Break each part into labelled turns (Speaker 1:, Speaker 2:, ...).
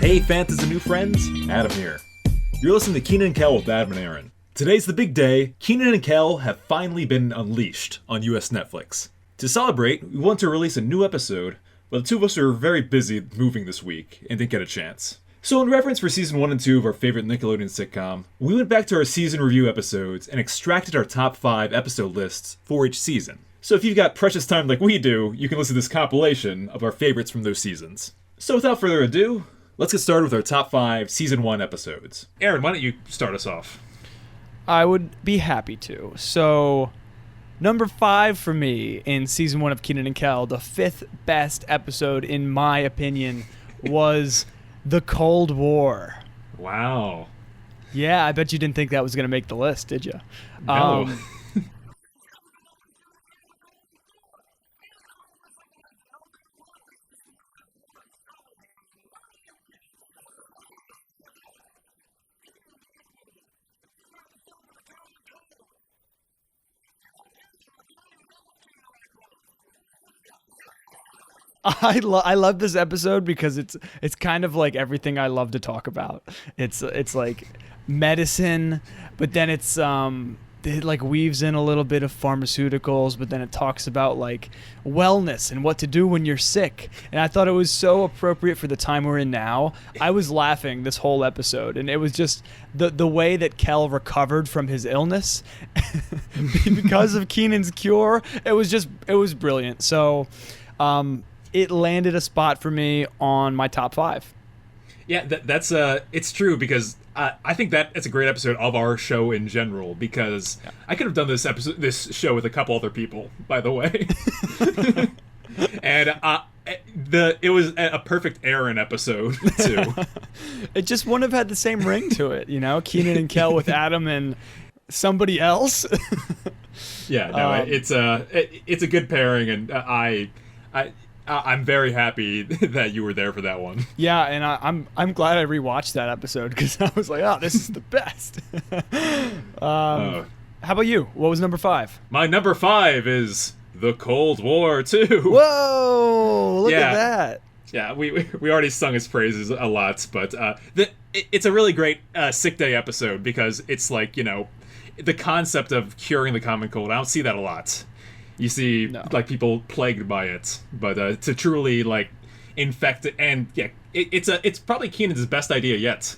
Speaker 1: Hey Fantas and new friends, Adam here. You're listening to Kenan Kel with Adam and Aaron. Today's the big day. Kenan and Kel have finally been unleashed on US Netflix. To celebrate, we want to release a new episode, but the two of us are very busy moving this week and didn't get a chance. So in reference for season 1 and 2 of our favorite Nickelodeon sitcom, we went back to our season review episodes and extracted our top 5 episode lists for each season. So if you've got precious time like we do, you can listen to this compilation of our favorites from those seasons. So without further ado, let's get started with our top 5 season 1 episodes. Aaron, why don't you start us off?
Speaker 2: I would be happy to. So, number 5 for me in season 1 of Kenan and Kel, the 5th best episode in my opinion, was The Cold War.
Speaker 1: Wow.
Speaker 2: Yeah, I bet you didn't think that was going to make the list, did you?
Speaker 1: No.
Speaker 2: I love this episode because it's kind of like everything I love to talk about. It's like medicine, but then it like weaves in a little bit of pharmaceuticals, but then it talks about like wellness and what to do when you're sick. And I thought it was so appropriate for the time we're in now. I was laughing this whole episode, and it was just the way that Kel recovered from his illness because of Kenan's cure. It was brilliant. So, it landed a spot for me on my top 5.
Speaker 1: Yeah, that's it's true because I think that it's a great episode of our show in general because I could have done this show with a couple other people, by the way, and it was a perfect Aaron episode too.
Speaker 2: It just wouldn't have had the same ring to it, you know, Kenan and Kel with Adam and somebody else.
Speaker 1: Yeah, no, it's a good pairing, and I'm very happy that you were there for that one.
Speaker 2: Yeah, and I'm glad I rewatched that episode because I was like, oh, this is the best. How about you? What was number 5?
Speaker 1: My number 5 is The Cold War 2.
Speaker 2: Whoa! Look at that.
Speaker 1: Yeah, we already sung his praises a lot, but it's a really great sick day episode because it's like, you know, the concept of curing the common cold. I don't see that a lot. You see, like, people plagued by it, but to truly, like, infect it, and, yeah, it's probably Kenan's best idea yet.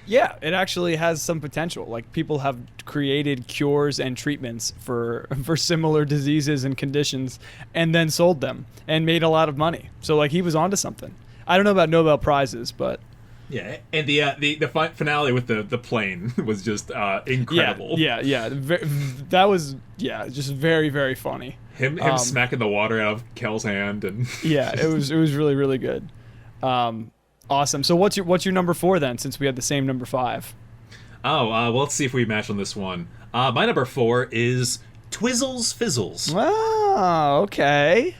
Speaker 2: Yeah, it actually has some potential. Like, people have created cures and treatments for similar diseases and conditions, and then sold them, and made a lot of money. So, like, he was onto something. I don't know about Nobel Prizes, but...
Speaker 1: Yeah, and the finale with the plane was just incredible.
Speaker 2: Yeah. That was just very, very funny.
Speaker 1: Him smacking the water out of Kel's hand, and
Speaker 2: yeah, it was really, really good. Awesome. So what's your number 4 then? Since we had the same number 5.
Speaker 1: Well, let's see if we match on this one. My number 4 is Twizzles Fizzles.
Speaker 2: Oh, okay.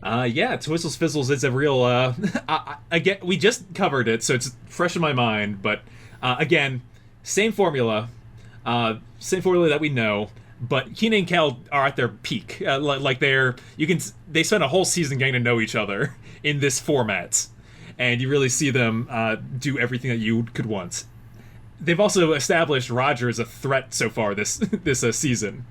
Speaker 1: Yeah, Twizzles Fizzles is a real, again, we just covered it, so it's fresh in my mind, but, again, same formula that we know, but Kenan and Kel are at their peak, like they spend a whole season getting to know each other in this format, and you really see them, do everything that you could want. They've also established Roger as a threat so far this season.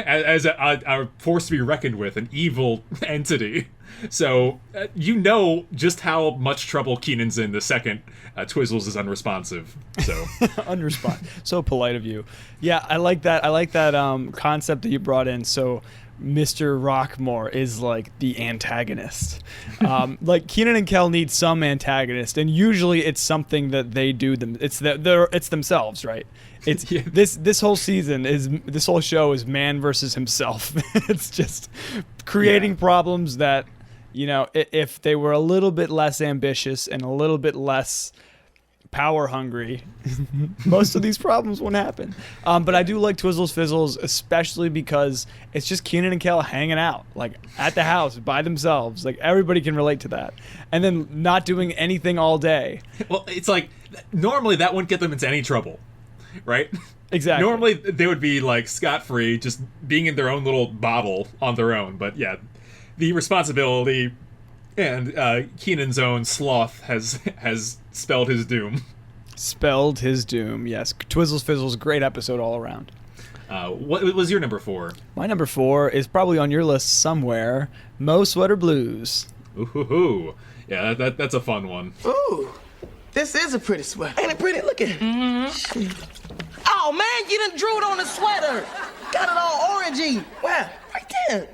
Speaker 1: As a force to be reckoned with, an evil entity. So, you know just how much trouble Kenan's in the second Twizzles is unresponsive. So
Speaker 2: unresponsive. So polite of you. Yeah, I like that. I like that concept that you brought in. So Mr. Rockmore is like the antagonist. Like Kenan and Kel need some antagonist, and usually it's something that they do them. It's themselves, right? It's this whole show is man versus himself. It's just creating problems that, you know, if they were a little bit less ambitious and a little bit less power hungry, most of these problems won't happen. But I do like Twizzles Fizzles, especially because it's just Kenan and Kel hanging out, like at the house by themselves. Like everybody can relate to that. And then not doing anything all day.
Speaker 1: Well, it's like normally that wouldn't get them into any trouble, right?
Speaker 2: Exactly.
Speaker 1: Normally they would be like scot-free, just being in their own little bottle on their own. But yeah, the responsibility and Kenan's own sloth has spelled his doom.
Speaker 2: Spelled his doom, yes. Twizzles Fizzles, great episode all around.
Speaker 1: What was your number 4?
Speaker 2: My number 4 is probably on your list somewhere. Mo Sweater Blues.
Speaker 1: Ooh, yeah, that's a fun one.
Speaker 3: Ooh, this is a pretty sweater. Ain't it pretty? Look at it. Mm-hmm. Oh, man, you done drew it on the sweater. Got it all orangey. Wow, right there.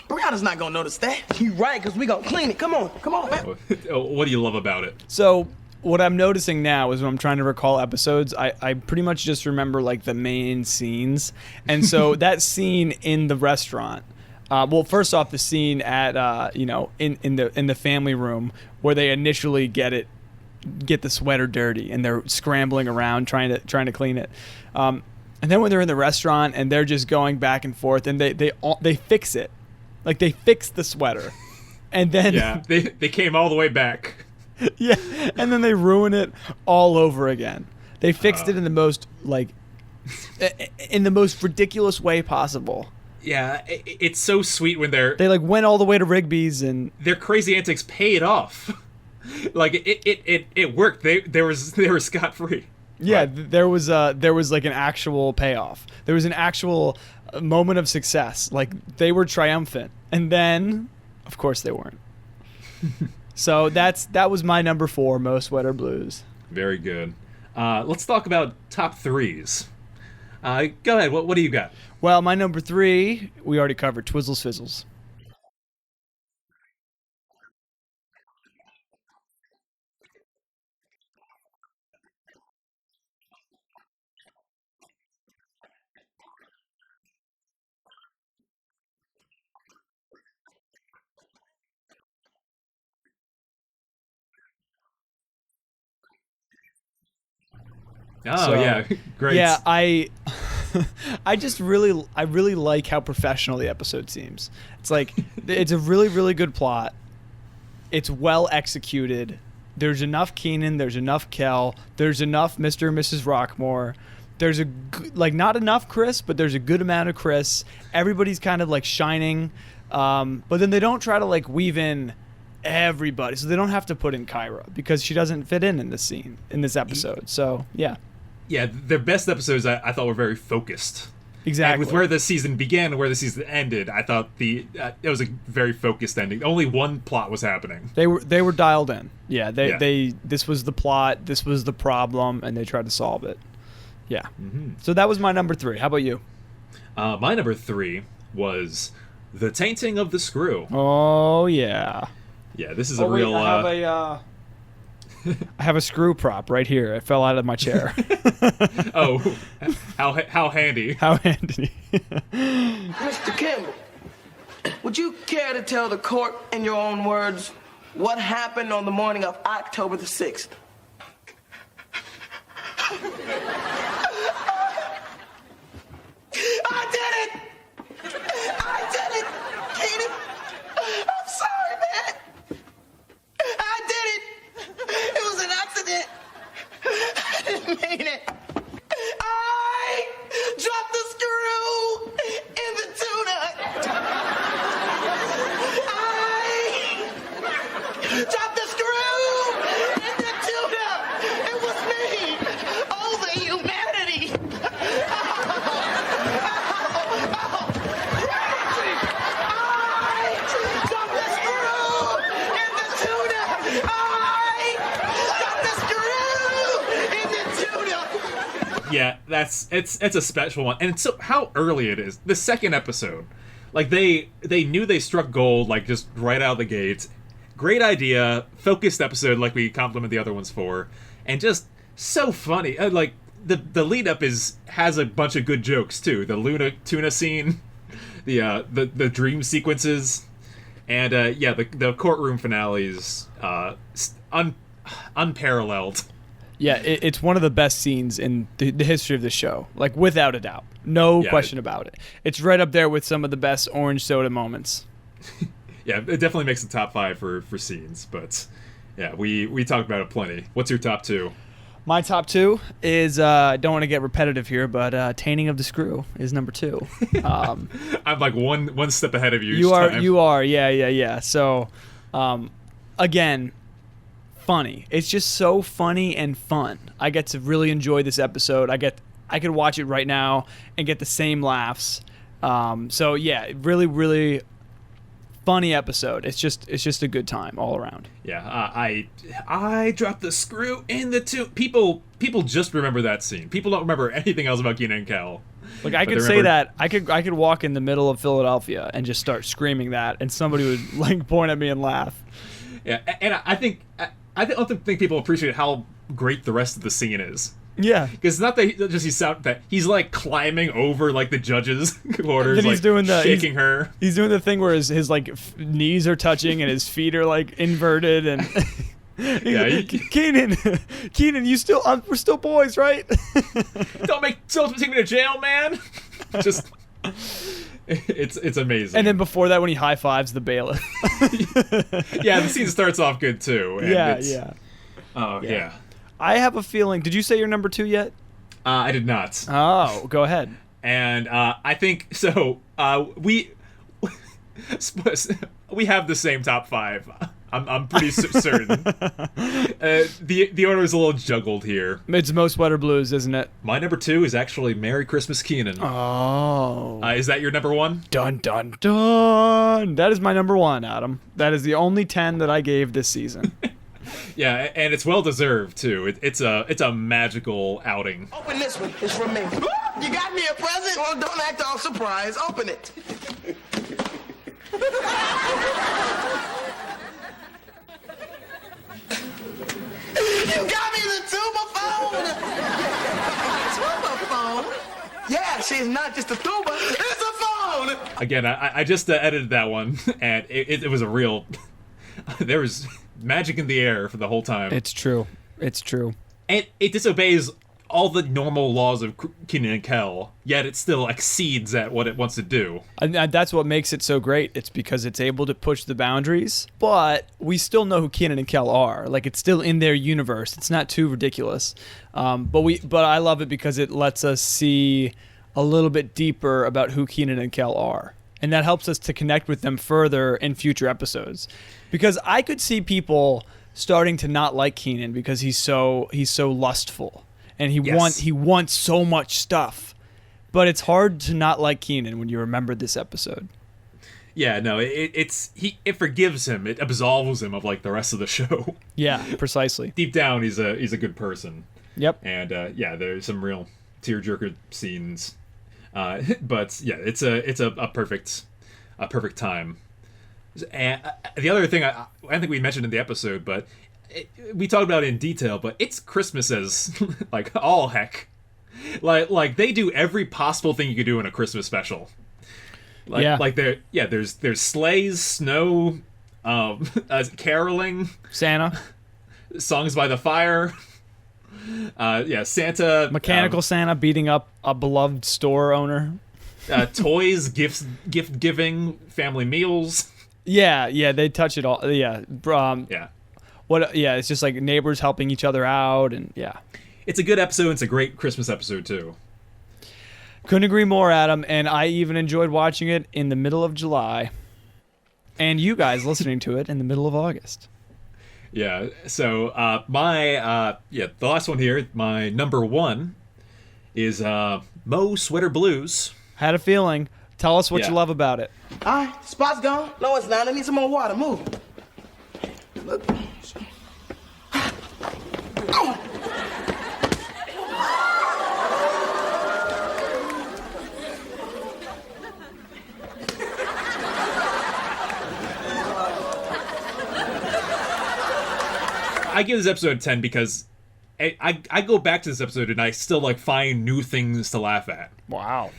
Speaker 3: Brianna's not gonna notice that. You right, because we gonna clean it. Come on, man.
Speaker 1: What do you love about it?
Speaker 2: So what I'm noticing now is when I'm trying to recall episodes, I pretty much just remember like the main scenes. And so that scene in the restaurant, well, first off, the scene at in the family room where they initially get the sweater dirty and they're scrambling around trying to clean it. And then when they're in the restaurant and they're just going back and forth and they fix it. Like they fixed the sweater. And then
Speaker 1: they came all the way back.
Speaker 2: Yeah, and then they ruin it all over again. They fixed it in the most ridiculous way possible.
Speaker 1: Yeah, it's so sweet when
Speaker 2: they like went all the way to Rigby's and
Speaker 1: their crazy antics paid off. Like it worked. They were scot free.
Speaker 2: Yeah,
Speaker 1: right.
Speaker 2: there was like an actual payoff. There was an actual moment of success. Like they were triumphant, and then, of course, they weren't. So that was my number 4, Mo Sweater Blues.
Speaker 1: Very good. Let's talk about top 3s. Go ahead. What do you got?
Speaker 2: Well, my number 3, we already covered, Twizzles Fizzles.
Speaker 1: Oh, yeah, great.
Speaker 2: Yeah, I really like how professional the episode seems. It's like it's a really, really good plot. It's well executed. There's enough Kenan. There's enough Kel. There's enough Mr. and Mrs. Rockmore. There's not enough Chris, but there's a good amount of Chris. Everybody's kind of like shining, but then they don't try to like weave in everybody, so they don't have to put in Kyra because she doesn't fit in this scene in this episode. So yeah.
Speaker 1: Yeah, their best episodes I thought were very focused.
Speaker 2: Exactly.
Speaker 1: And with where the season began and where the season ended, I thought it was a very focused ending. Only one plot was happening.
Speaker 2: They were dialed in. Yeah, this was the plot, this was the problem, and they tried to solve it. Yeah. Mm-hmm. So that was my number 3. How about you?
Speaker 1: My number 3 was The Tainting of the Screw.
Speaker 2: Oh yeah.
Speaker 1: Yeah, this is a real.
Speaker 2: I have a screw prop right here. It fell out of my chair.
Speaker 1: Oh, how handy.
Speaker 2: How handy.
Speaker 3: Mr. Campbell, would you care to tell the court in your own words what happened on the morning of October the 6th? I did it! I did it! Kenan, I'm sorry, man. I did it! It was an accident. I didn't mean it. I dropped the screw in the tuna. I dropped the screw in the tuna. It was me. Oh, the humanity.
Speaker 1: Yeah, it's a special one, and it's so how early it is. The second episode, like they knew they struck gold, like just right out of the gates. Great idea, focused episode, like we compliment the other ones for, and just so funny. Like the lead up has a bunch of good jokes too. The Luna tuna scene, the dream sequences, and the courtroom finales, unparalleled.
Speaker 2: Yeah, it's one of the best scenes in the history of the show, like without a doubt, no question about it. It's right up there with some of the best orange soda moments.
Speaker 1: Yeah, it definitely makes the top 5 for scenes, but yeah, we talked about it plenty. What's your top 2?
Speaker 2: My top 2 is I don't want to get repetitive here, but Tainting of the Screw is number 2.
Speaker 1: I'm like one step ahead of you.
Speaker 2: You are, yeah. So, again, funny. It's just so funny and fun. I get to really enjoy this episode. I could watch it right now and get the same laughs. So yeah, really, really funny episode. It's just a good time all around.
Speaker 1: Yeah, I dropped the screw in the tube. People just remember that scene. People don't remember anything else about Kenan Kel.
Speaker 2: Like I could say that I could walk in the middle of Philadelphia and just start screaming that, and somebody would like point at me and laugh.
Speaker 1: Yeah, and I don't think people appreciate how great the rest of the scene is.
Speaker 2: Yeah,
Speaker 1: because it's not that he's like climbing over like the judge's quarters,
Speaker 2: he's
Speaker 1: like
Speaker 2: doing
Speaker 1: shaking her.
Speaker 2: He's doing the thing where his like knees are touching and his feet are like inverted and.
Speaker 1: Yeah,
Speaker 2: Kenan, we're still boys, right?
Speaker 1: Don't take me to jail, man. Just. It's amazing.
Speaker 2: And then before that, when he high fives the bailiff.
Speaker 1: Yeah, the scene starts off good too. And
Speaker 2: yeah.
Speaker 1: Oh yeah.
Speaker 2: I have a feeling. Did you say your number 2 yet?
Speaker 1: I did not.
Speaker 2: Oh, go ahead.
Speaker 1: And I think so. We have the same top 5. I'm pretty certain. The order is a little juggled here.
Speaker 2: It's Mo Sweater Blues, isn't it?
Speaker 1: My number 2 is actually Merry Christmas, Kenan.
Speaker 2: Oh.
Speaker 1: Is that your number 1?
Speaker 2: Dun, dun, dun. That is my number 1, Adam. That is the only 10 that I gave this season.
Speaker 1: Yeah, and it's well deserved too. It's a magical outing.
Speaker 3: Open this one. It's from me. You got me a present? Well, don't act all surprised. Open it. You got me the tuba phone. Tuba phone? Yeah, she's not just a tuba. It's a phone.
Speaker 1: Again, I just edited that one, and it was a real. There was magic in the air for the whole time.
Speaker 2: It's true.
Speaker 1: And it disobeys all the normal laws of Kenan Kel, yet it still exceeds at what it wants to do.
Speaker 2: And that's what makes it so great. It's because it's able to push the boundaries, but we still know who Kenan and Kel are. Like, it's still in their universe. It's not too ridiculous. But I love it because it lets us see a little bit deeper about who Kenan and Kel are. And that helps us to connect with them further in future episodes. Because I could see people starting to not like Kenan because he's so lustful. And he wants so much stuff. But it's hard to not like Kenan when you remember this episode.
Speaker 1: Yeah, no, it forgives him. It absolves him of like the rest of the show.
Speaker 2: Yeah, precisely.
Speaker 1: Deep down, he's a good person.
Speaker 2: Yep.
Speaker 1: And there's some real tearjerker scenes. But yeah, it's a perfect time. And the other thing I think we mentioned in the episode, but we talked about it in detail, but it's Christmas as like all heck. Like they do every possible thing you could do in a Christmas special. There's sleighs, snow, caroling,
Speaker 2: Santa,
Speaker 1: songs by the fire. Santa,
Speaker 2: mechanical Santa beating up a beloved store owner.
Speaker 1: Toys, gift giving, family meals.
Speaker 2: Yeah, they touch it all. Yeah. It's just like neighbors helping each other out, and yeah.
Speaker 1: It's a good episode. It's a great Christmas episode too.
Speaker 2: Couldn't agree more, Adam. And I even enjoyed watching it in the middle of July, and you guys listening to it in the middle of August.
Speaker 1: Yeah. So the last one here, my number 1 is Mo Sweater Blues.
Speaker 2: Had a feeling. Tell us what you love about it.
Speaker 3: All right, spot's gone. No, it's not. I need some more water. Move. Look. Oh.
Speaker 1: I give this episode 10 because I go back to this episode and I still like find new things to laugh at.
Speaker 2: Wow.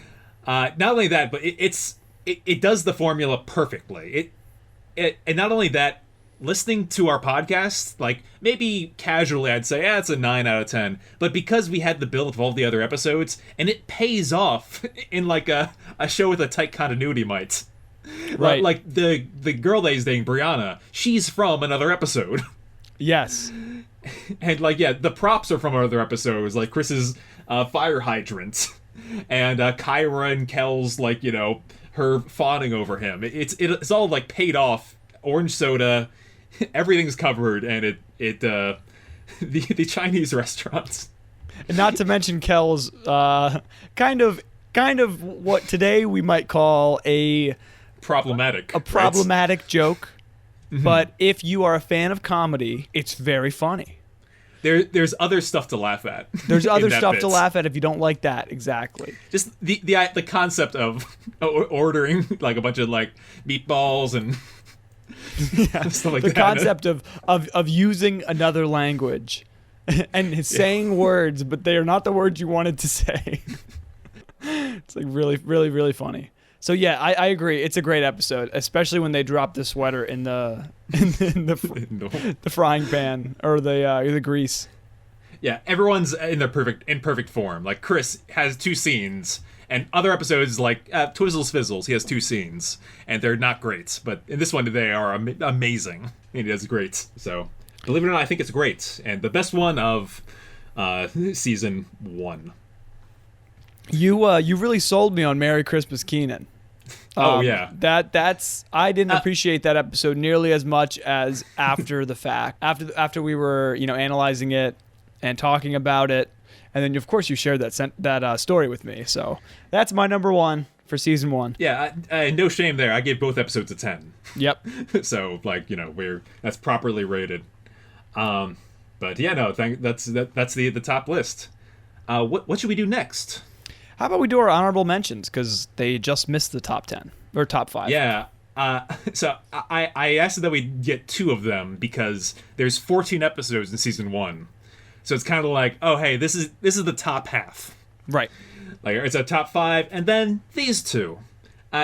Speaker 1: Not only that, but it does the formula perfectly. And not only that, listening to our podcast, like, maybe casually I'd say, it's a 9 out of 10. But because we had the build of all the other episodes, and it pays off in, like, a show with a tight continuity might.
Speaker 2: Right.
Speaker 1: Like, the girl that he's dating, Brianna, she's from another episode.
Speaker 2: Yes.
Speaker 1: And, like, yeah, the props are from other episodes, like Chris's fire hydrant. And Kyra and Kel's, like, you know, her fawning over him. It's all, like, paid off. Orange soda, everything's covered, and the Chinese restaurants.
Speaker 2: And not to mention Kel's kind of what today we might call a
Speaker 1: problematic
Speaker 2: joke. Mm-hmm. But if you are a fan of comedy, it's very funny.
Speaker 1: There's other stuff to laugh at.
Speaker 2: There's other stuff to laugh at if you don't like that. Exactly.
Speaker 1: Just the concept of ordering like a bunch of like meatballs and stuff like
Speaker 2: the
Speaker 1: that.
Speaker 2: Concept of using another language and saying words, but they are not the words you wanted to say. It's like really, really, really funny. So yeah, I agree. It's a great episode, especially when they drop the sweater in the the frying pan or the grease.
Speaker 1: Yeah, everyone's in perfect form. Like Chris has 2 scenes, and other episodes like Twizzles Fizzles, he has 2 scenes, and they're not great. But in this one, they are amazing, and he does great. So believe it or not, I think it's great, and the best one of season 1.
Speaker 2: You really sold me on Merry Christmas, Kenan.
Speaker 1: Oh yeah,
Speaker 2: that's I didn't appreciate that episode nearly as much as after the fact. After we were analyzing it and talking about it, and then of course you shared that story with me. So that's my number 1 for season 1.
Speaker 1: Yeah, no shame there. I gave both episodes a 10.
Speaker 2: Yep.
Speaker 1: So like that's properly rated. But yeah, no, that's the top list. What should we do next?
Speaker 2: How about we do our honorable mentions, because they just missed the top 10 or top 5.
Speaker 1: Yeah. So I asked that we get 2 of them because there's 14 episodes in season 1, so it's kind of like, oh hey, this is the top half,
Speaker 2: right?
Speaker 1: Like it's a top 5, and then these 2.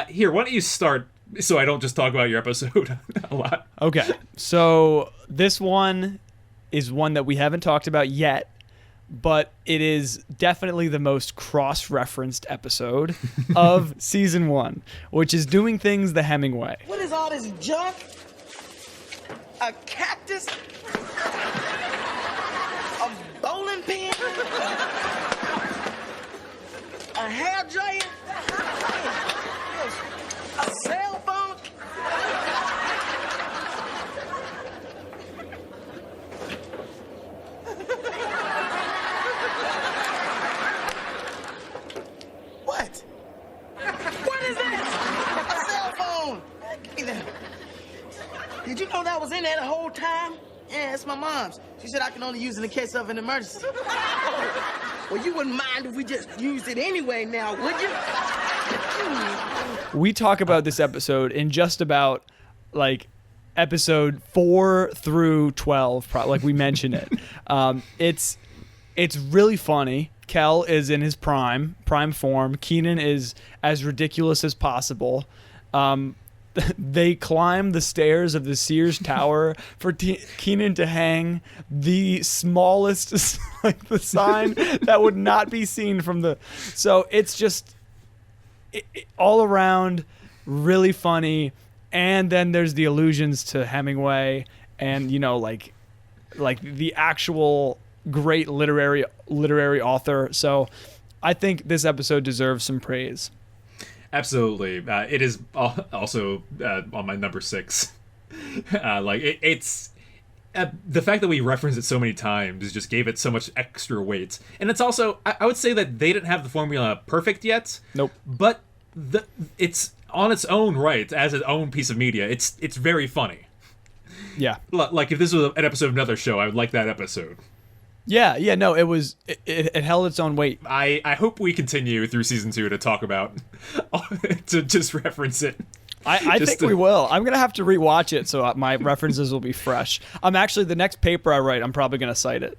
Speaker 1: Here, why don't you start so I don't just talk about your episode a lot?
Speaker 2: Okay, so this one is one that we haven't talked about yet, but it is definitely the most cross-referenced episode of season 1, which is Doing Things the Hemingway.
Speaker 3: What is all this junk? A cactus? A bowling pin? A hair dryer? A cell phone? What? What is that? A cell phone. Did you know that was in there the whole time? Yeah, it's my mom's. She said I can only use it in case of an emergency. Well, you wouldn't mind if we just used it anyway now, would you?
Speaker 2: We talk about this episode in just about, like, episode 4 through 12, like we mention it. It's really funny. Kel is in his prime form. Kenan is as ridiculous as possible. They climb the stairs of the Sears Tower for Kenan to hang the smallest, like the sign that would not be seen from the. So it's just all around really funny. And then there's the allusions to Hemingway and like the actual great literary author. So I think this episode deserves some praise.
Speaker 1: Absolutely. It is also on my number 6. It's the fact that we referenced it so many times just gave it so much extra weight. And it's also, I would say that they didn't have the formula perfect yet.
Speaker 2: Nope.
Speaker 1: But it's on its own right as its own piece of media. It's very funny.
Speaker 2: Yeah.
Speaker 1: Like if this was an episode of another show, I would like that episode.
Speaker 2: Yeah, no, it held its own weight.
Speaker 1: I hope we continue through season 2 to talk about, to just reference it.
Speaker 2: I think we will. I'm going to have to rewatch it so my references will be fresh. Actually, the next paper I write, I'm probably going to cite it.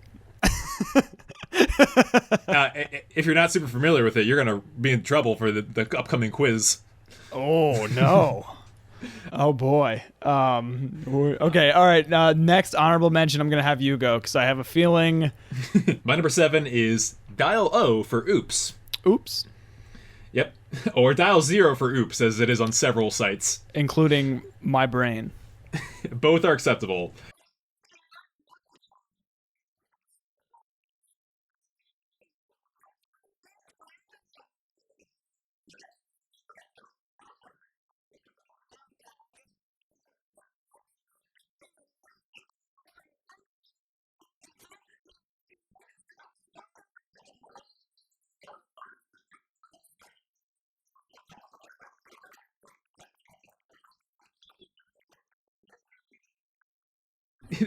Speaker 1: If you're not super familiar with it, you're going to be in trouble for the upcoming quiz.
Speaker 2: Oh, no. Oh boy. Okay. All right. Next honorable mention. I'm gonna have you go because I have a feeling.
Speaker 1: My number 7 is Dial O for Oops.
Speaker 2: Oops.
Speaker 1: Yep. Or Dial 0 for Oops, as it is on several sites.
Speaker 2: Including my brain.
Speaker 1: Both are acceptable.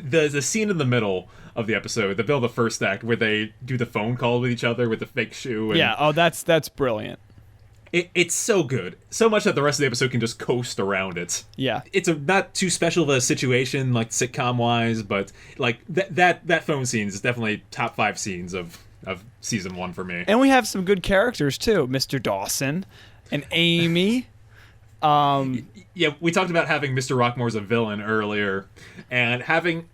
Speaker 1: The scene in the middle of the episode, the middle of the first act, where they do the phone call with each other with the fake shoe. And
Speaker 2: Yeah. Oh, that's brilliant.
Speaker 1: it's so good. So much that the rest of the episode can just coast around it.
Speaker 2: Yeah.
Speaker 1: It's a not too special of a situation, like sitcom-wise, but like that phone scene is definitely top 5 scenes of season 1 for me.
Speaker 2: And we have some good characters too, Mr. Dawson and Amy.
Speaker 1: Yeah, we talked about having Mr. Rockmore as a villain earlier, and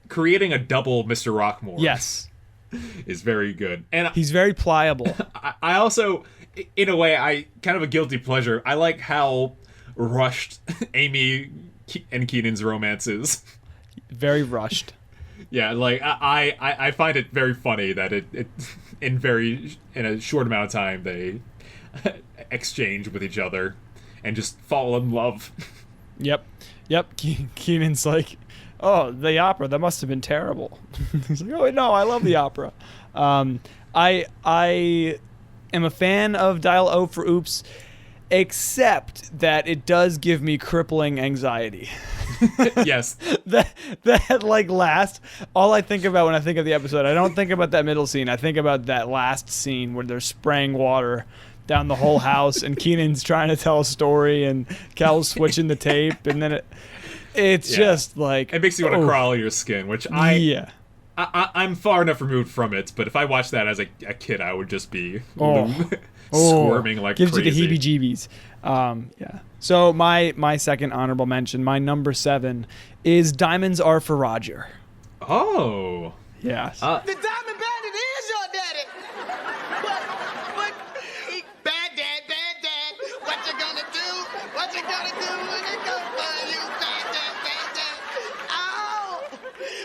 Speaker 1: creating a double Mr. Rockmore.
Speaker 2: Yes.
Speaker 1: Is very good. And
Speaker 2: He's very pliable.
Speaker 1: I also, in a way, I kind of a guilty pleasure. I like how rushed Amy and Kenan's romance is.
Speaker 2: Very rushed.
Speaker 1: Yeah, like I find it very funny that it in a short amount of time they exchange with each other and just fall in love.
Speaker 2: Yep. Kenan's like, oh, the opera, that must have been terrible. He's like, oh, no, I love the opera. I am a fan of Dial O for Oops, except that it does give me crippling anxiety.
Speaker 1: Yes.
Speaker 2: that like last, all I think about when I think of the episode, I don't think about that middle scene. I think about that last scene where they're spraying water down the whole house and Kenan's trying to tell a story and Kel's switching the tape, and then it's just like,
Speaker 1: it makes you want to crawl your skin, which I'm far enough removed from it, but if I watched that as a kid, I would just be squirming like
Speaker 2: gives
Speaker 1: crazy.
Speaker 2: you the heebie-jeebies. Yeah. So my second honorable mention, my number 7, is Diamonds Are for Roger.
Speaker 1: Oh.
Speaker 2: Yes.
Speaker 3: The Diamond Bandit is your daddy. But bad dad. What you gonna do? What you gonna do when it comes for you, bad dad? Oh,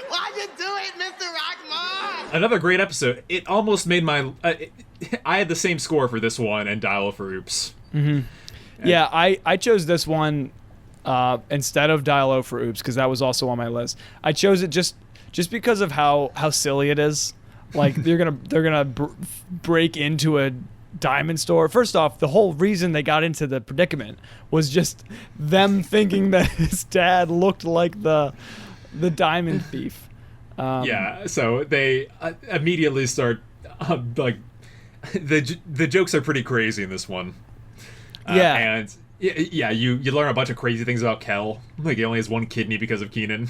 Speaker 3: why you do it, Mr. Rockmore?
Speaker 1: Another great episode. It almost made my. I had the same score for this one and Dial for Oops.
Speaker 2: Mm-hmm. Yeah, I chose this one instead of Dial O for Oops because that was also on my list. I chose it just because of how silly it is. Like they're gonna break into a diamond store. First off, the whole reason they got into the predicament was just them thinking that his dad looked like the diamond thief.
Speaker 1: Yeah, so they immediately start like the jokes are pretty crazy in this one.
Speaker 2: Yeah.
Speaker 1: And you learn a bunch of crazy things about Kel. Like he only has one kidney because of Kenan.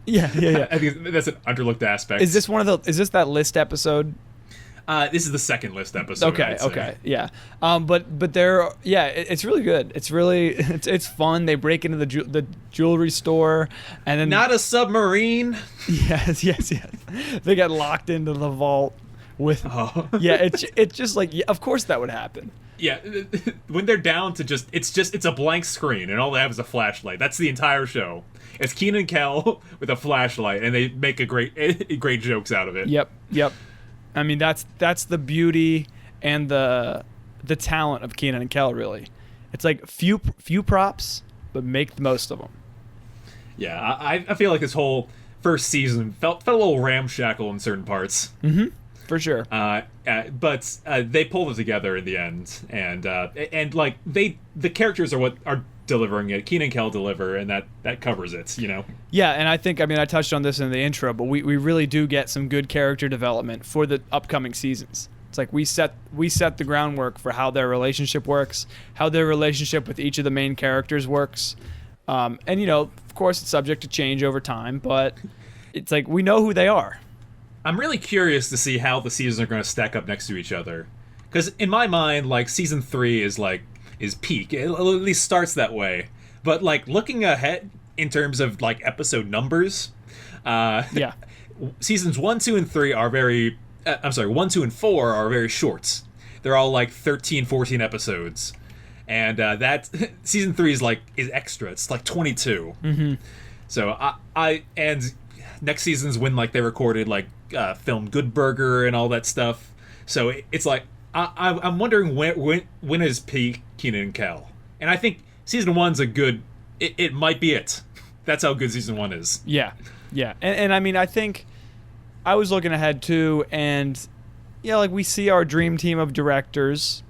Speaker 2: Yeah.
Speaker 1: I think that's an underlooked aspect.
Speaker 2: Is this that list episode?
Speaker 1: This is the second list episode.
Speaker 2: Okay, yeah. But it's really good. It's really it's fun. They break into the jewelry store, and then
Speaker 1: not a submarine.
Speaker 2: Yes. They get locked into the vault with.
Speaker 1: Oh.
Speaker 2: Yeah, it's just like, yeah, of course that would happen.
Speaker 1: Yeah, when they're down to it's a blank screen and all they have is a flashlight. That's the entire show. It's Kenan Kel with a flashlight, and they make great jokes out of it.
Speaker 2: Yep. I mean, that's the beauty and the talent of Kenan and Kel, really. It's like few props, but make the most of them.
Speaker 1: Yeah, I feel like this whole first season felt a little ramshackle in certain parts.
Speaker 2: Mm-hmm. For sure.
Speaker 1: But they pulled it together in the end, and like the characters are what are delivering it. Kenan and Kel deliver, and that covers it, you know.
Speaker 2: Yeah, and I touched on this in the intro, but we really do get some good character development for the upcoming seasons. It's like we set the groundwork for how their relationship works, how their relationship with each of the main characters works, and of course it's subject to change over time, but it's like we know who they are.
Speaker 1: I'm really curious to see how the seasons are going to stack up next to each other, because in my mind, like season 3 is peak. It at least starts that way. But like looking ahead in terms of like episode numbers,
Speaker 2: Yeah.
Speaker 1: seasons 1, 2, and 3 are very. I'm sorry, 1, 2, and 4 are very short. They're all like 13, 14 episodes, and that season 3 is extra. It's like 22.
Speaker 2: Mm-hmm.
Speaker 1: So I and next season's when like they recorded like filmed Good Burger and all that stuff. So it's like I'm wondering when is peak Kenan Kel, and I think season 1's a good. It might be it. That's how good season 1 is.
Speaker 2: Yeah. Yeah. And I mean, I think I was looking ahead too, and yeah, like we see our dream team of directors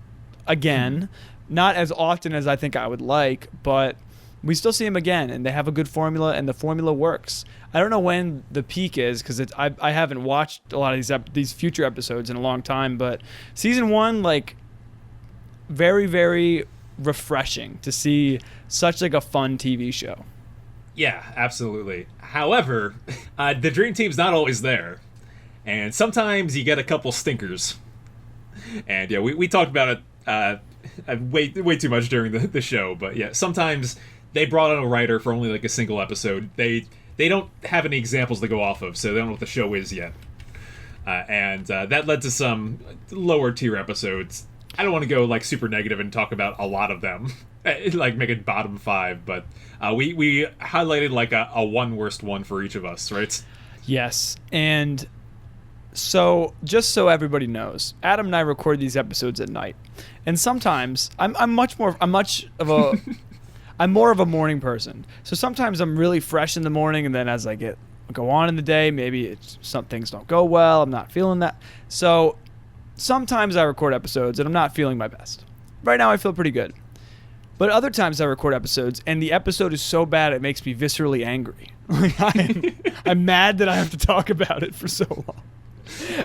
Speaker 2: again, not as often as I think I would like, but we still see them again, and they have a good formula, and the formula works. I don't know when the peak is because I haven't watched a lot of these future episodes in a long time, but season 1, like, very, very refreshing to see such like a fun TV show.
Speaker 1: Yeah, absolutely. However, the dream team's not always there, and sometimes you get a couple stinkers. And yeah, we talked about it way too much during the show, but yeah, sometimes they brought on a writer for only like a single episode. They don't have any examples to go off of, so they don't know what the show is yet. And that led to some lower tier episodes. I don't want to go like super negative and talk about a lot of them, like make it bottom 5, but we highlighted like a one worst one for each of us, right?
Speaker 2: Yes, and so just so everybody knows, Adam and I record these episodes at night, and sometimes I'm more of a morning person. So sometimes I'm really fresh in the morning, and then as I go on in the day, maybe some things don't go well. I'm not feeling that. So sometimes I record episodes and I'm not feeling my best. Right now I feel pretty good. But other times I record episodes and the episode is so bad it makes me viscerally angry. I'm mad that I have to talk about it for so long.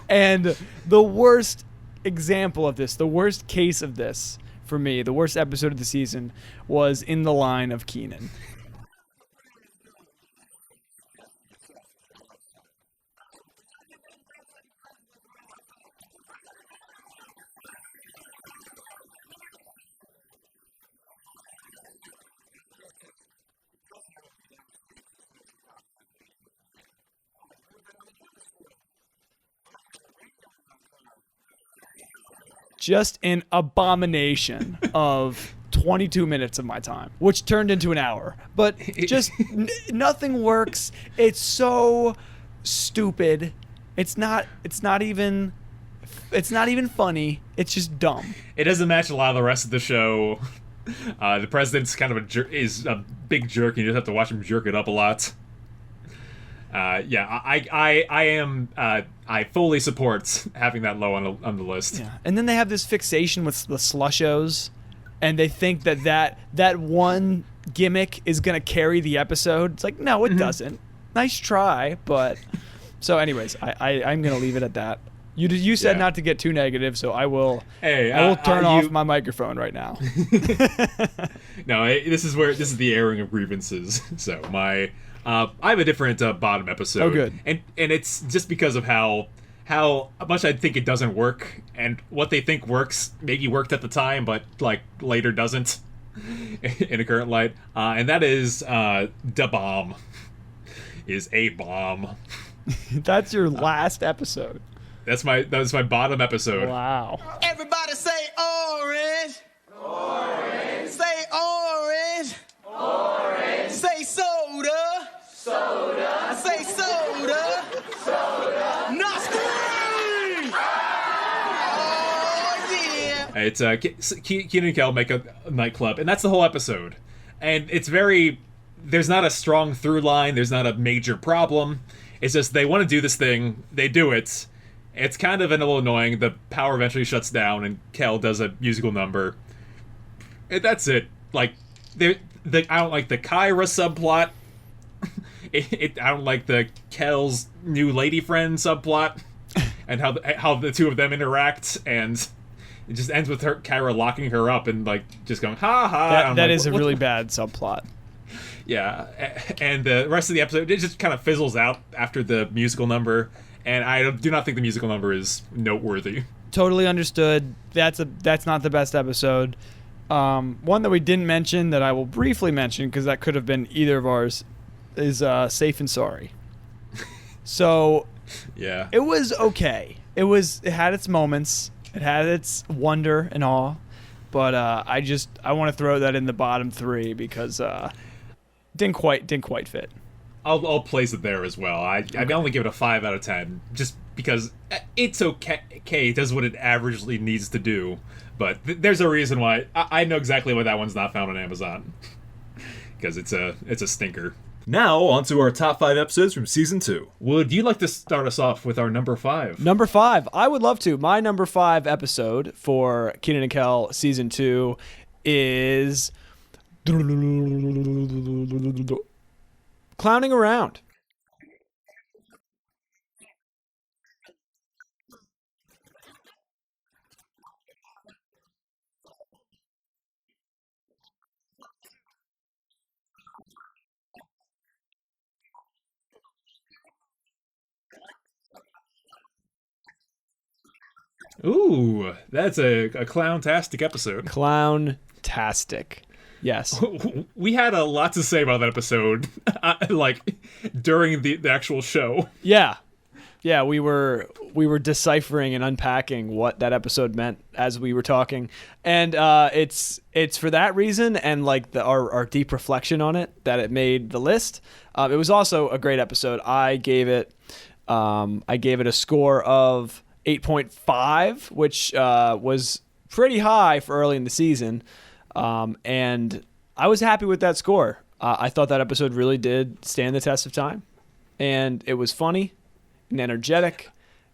Speaker 2: And the worst example of this, the worst case of this for me, the worst episode of the season was In the Line of Kenan. Just an abomination of 22 minutes of my time, which turned into an hour. But just nothing works. It's so stupid. It's not even funny. It's just dumb.
Speaker 1: It doesn't match a lot of the rest of the show. The president's kind of is a big jerk, and you just have to watch him jerk it up a lot. I fully support having that low on the list.
Speaker 2: Yeah, and then they have this fixation with the slushos, and they think that one gimmick is gonna carry the episode. It's like, no, it doesn't. Nice try, but so anyways, I'm gonna leave it at that. You said not to get too negative, so I will. Hey, I will turn off my microphone right now.
Speaker 1: No, this is the airing of grievances. So I have a different bottom episode.
Speaker 2: Oh, good.
Speaker 1: And it's just because of how much I think it doesn't work, and what they think works maybe worked at the time, but like later doesn't in a current light. And that is Da Bomb is a bomb.
Speaker 2: That's your last episode.
Speaker 1: That's my bottom episode.
Speaker 2: Wow.
Speaker 3: Everybody say orange. Orange. Say orange. Orange. Say soda. Soda. I say soda. Soda. Not scream. Oh yeah.
Speaker 1: It's Kenan Kel make a nightclub, and that's the whole episode. And it's there's not a strong through line. There's not a major problem. It's just they want to do this thing. They do it. It's kind of a little annoying. The power eventually shuts down, and Kel does a musical number. And that's it. Like, I don't like the Kyra subplot. I don't like the Kel's new lady friend subplot, and how the two of them interact, and it just ends with Kyra locking her up and like just going ha ha.
Speaker 2: That is a really bad subplot.
Speaker 1: Yeah, and the rest of the episode, it just kind of fizzles out after the musical number. And I do not think the musical number is noteworthy.
Speaker 2: Totally understood. That's not the best episode. One that we didn't mention that I will briefly mention because that could have been either of ours is Safe and Sorry. So
Speaker 1: Yeah.
Speaker 2: it was okay. It had its moments. It had its wonder and awe. But I want to throw that in the bottom 3 because didn't quite fit.
Speaker 1: I'll place it there as well. I only give it a 5 out of 10, just because it's okay. It does what it averagely needs to do, but there's a reason why. I know exactly why that one's not found on Amazon, because it's a stinker.
Speaker 4: Now, on to our top 5 episodes from Season 2.
Speaker 1: Would you like to start us off with our number 5?
Speaker 2: Number 5. I would love to. My number 5 episode for Kenan Kel Season 2 is Clowning Around.
Speaker 1: Ooh, that's a clown-tastic episode.
Speaker 2: Clown-tastic. Yes.
Speaker 1: We had a lot to say about that episode, like during the actual show.
Speaker 2: Yeah. Yeah, we were deciphering and unpacking what that episode meant as we were talking. And it's for that reason and like our deep reflection on it that it made the list. It was also a great episode. I gave it a score of 8.5, which was pretty high for early in the season. And I was happy with that score. I thought that episode really did stand the test of time. And it was funny and energetic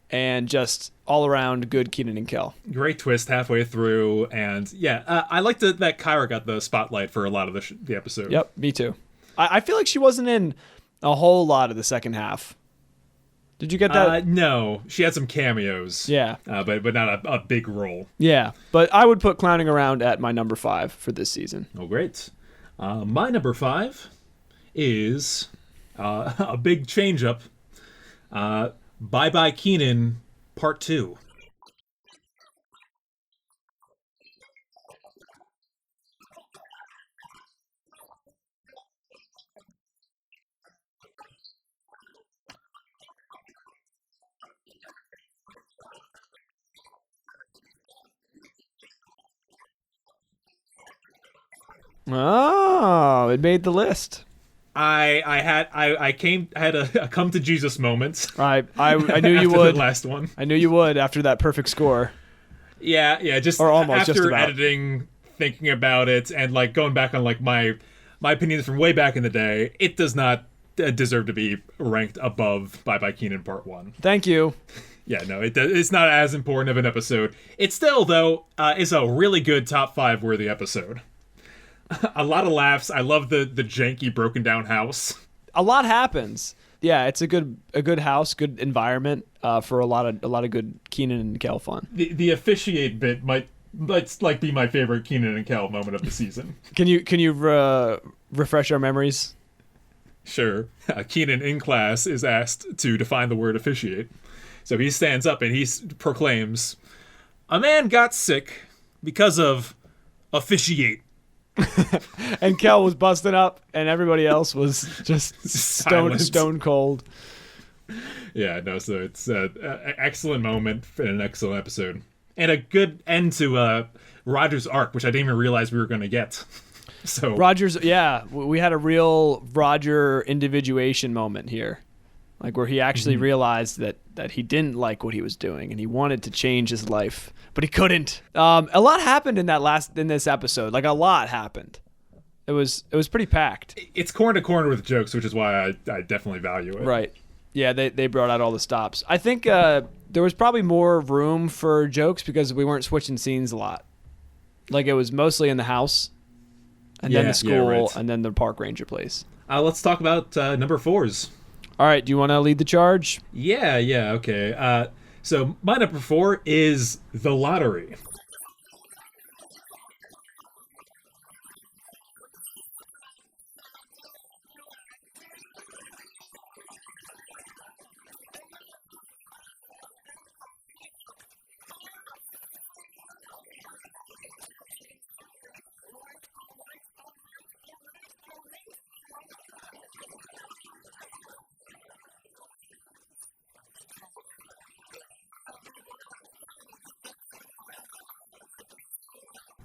Speaker 2: and just all around good Kenan and Kel.
Speaker 1: Great twist halfway through. And yeah, I liked that Kyra got the spotlight for a lot of the episode.
Speaker 2: Yep, me too. I feel like she wasn't in a whole lot of the second half. Did you get that?
Speaker 1: No, she had some cameos.
Speaker 2: Yeah.
Speaker 1: But not a big role.
Speaker 2: Yeah, but I would put Clowning Around at my number 5 for this season.
Speaker 1: Oh, great. My number 5 is a big change-up. Bye Bye Kenan, Part 2.
Speaker 2: Oh, it made the list.
Speaker 1: I had a come to Jesus moment.
Speaker 2: I knew you
Speaker 1: after
Speaker 2: would.
Speaker 1: The last one.
Speaker 2: I knew you would after that perfect score.
Speaker 1: Yeah, just
Speaker 2: Or almost,
Speaker 1: after
Speaker 2: just about.
Speaker 1: editing, thinking about it, and like going back on like my opinions from way back in the day, it does not deserve to be ranked above Bye Bye Kenan Part 1.
Speaker 2: Thank you.
Speaker 1: Yeah, no, it's not as important of an episode. It still, though, is a really good top 5 worthy episode. A lot of laughs. I love the janky broken down house.
Speaker 2: A lot happens. Yeah, it's a good house, good environment for a lot of good Kenan and Kel fun.
Speaker 1: The officiate bit might like be my favorite Kenan and Kel moment of the season.
Speaker 2: Can you refresh our memories?
Speaker 1: Sure. Kenan in class is asked to define the word officiate. So he stands up and he proclaims, "A man got sick because of officiate."
Speaker 2: And Kel was busting up, and everybody else was just
Speaker 1: Silent.
Speaker 2: stone cold.
Speaker 1: Yeah, no, so it's an excellent moment and an excellent episode. And a good end to Roger's arc, which I didn't even realize we were going to get. So
Speaker 2: Roger's, yeah, we had a real Roger individuation moment here. Like where he actually realized that he didn't like what he was doing and he wanted to change his life, but he couldn't. A lot happened in this episode. Like a lot happened. It was pretty packed.
Speaker 1: it's corner to corner with jokes, which is why I definitely value it.
Speaker 2: Right. Yeah, they brought out all the stops. I think there was probably more room for jokes because we weren't switching scenes a lot. Like it was mostly in the house and then the school
Speaker 1: right.
Speaker 2: and then the park ranger place.
Speaker 1: Let's talk about number 4s.
Speaker 2: All right, do you want to lead the charge?
Speaker 1: Yeah, okay. So my number 4 is The Lottery.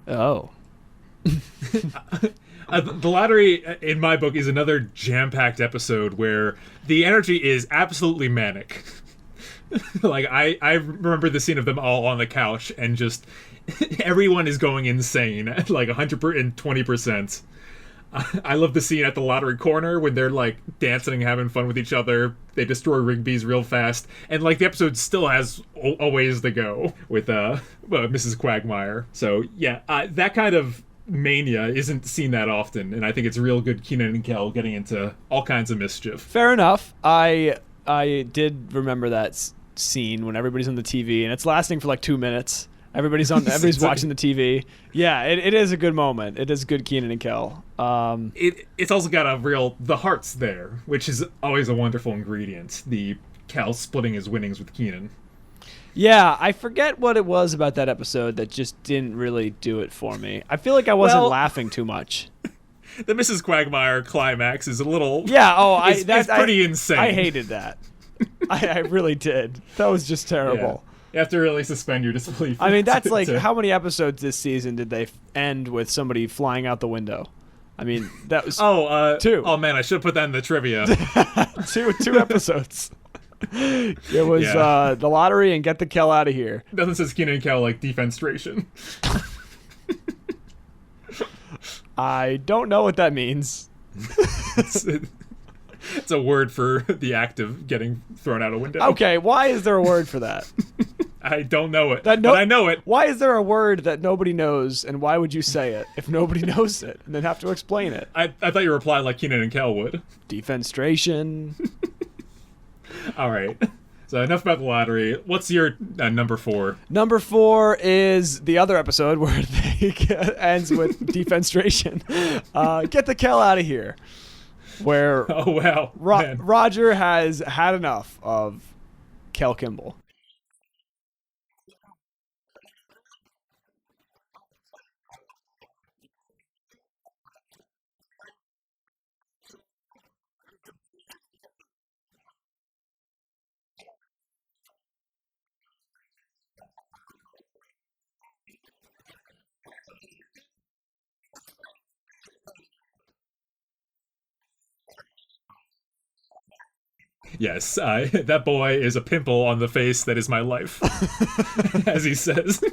Speaker 2: Oh.
Speaker 1: The lottery, in my book, is another jam-packed episode where the energy is absolutely manic. Like, I remember the scene of them all on the couch and just everyone is going insane at like 120%. I love the scene at the lottery corner when they're like dancing and having fun with each other. They destroy Rigby's real fast, and like the episode still has a ways to go with Mrs. Quagmire. So yeah, that kind of mania isn't seen that often, and I think it's real good Kenan and Kel getting into all kinds of mischief.
Speaker 2: Fair enough. I did remember that scene when everybody's on the TV, and it's lasting for like 2 minutes. Everybody's watching the TV. Yeah, it is a good moment. It is good Kenan and Kel.
Speaker 1: It's also got the heart's there, which is always a wonderful ingredient. The Kel splitting his winnings with Kenan.
Speaker 2: Yeah, I forget what it was about that episode that just didn't really do it for me. I feel like I wasn't laughing too much.
Speaker 1: The Mrs. Quagmire climax is a little...
Speaker 2: Yeah,
Speaker 1: it's pretty insane.
Speaker 2: I hated that. I really did. That was just terrible.
Speaker 1: Yeah. You have to really suspend your disbelief.
Speaker 2: I mean, that's like, how many episodes this season did they end with somebody flying out the window? I mean, that was 2.
Speaker 1: Oh, man, I should have put that in the trivia.
Speaker 2: two episodes. It was the lottery and get the Kel out of here.
Speaker 1: Nothing says Kenan and Kel like defenstration.
Speaker 2: I don't know what that means.
Speaker 1: It's a word for the act of getting thrown out a window.
Speaker 2: Okay, why is there a word for that?
Speaker 1: I don't know it, but I know it.
Speaker 2: Why is there a word that nobody knows, and why would you say it if nobody knows it and then have to explain it?
Speaker 1: I thought you replied like Kenan and Kel would.
Speaker 2: Defenstration.
Speaker 1: All right. So enough about the lottery. What's your number 4?
Speaker 2: Number 4 is the other episode where they ends with defenstration. Get the Kel out of here. Where Roger has had enough of Kel Kimball.
Speaker 1: Yes, that boy is a pimple on the face that is my life, as he says.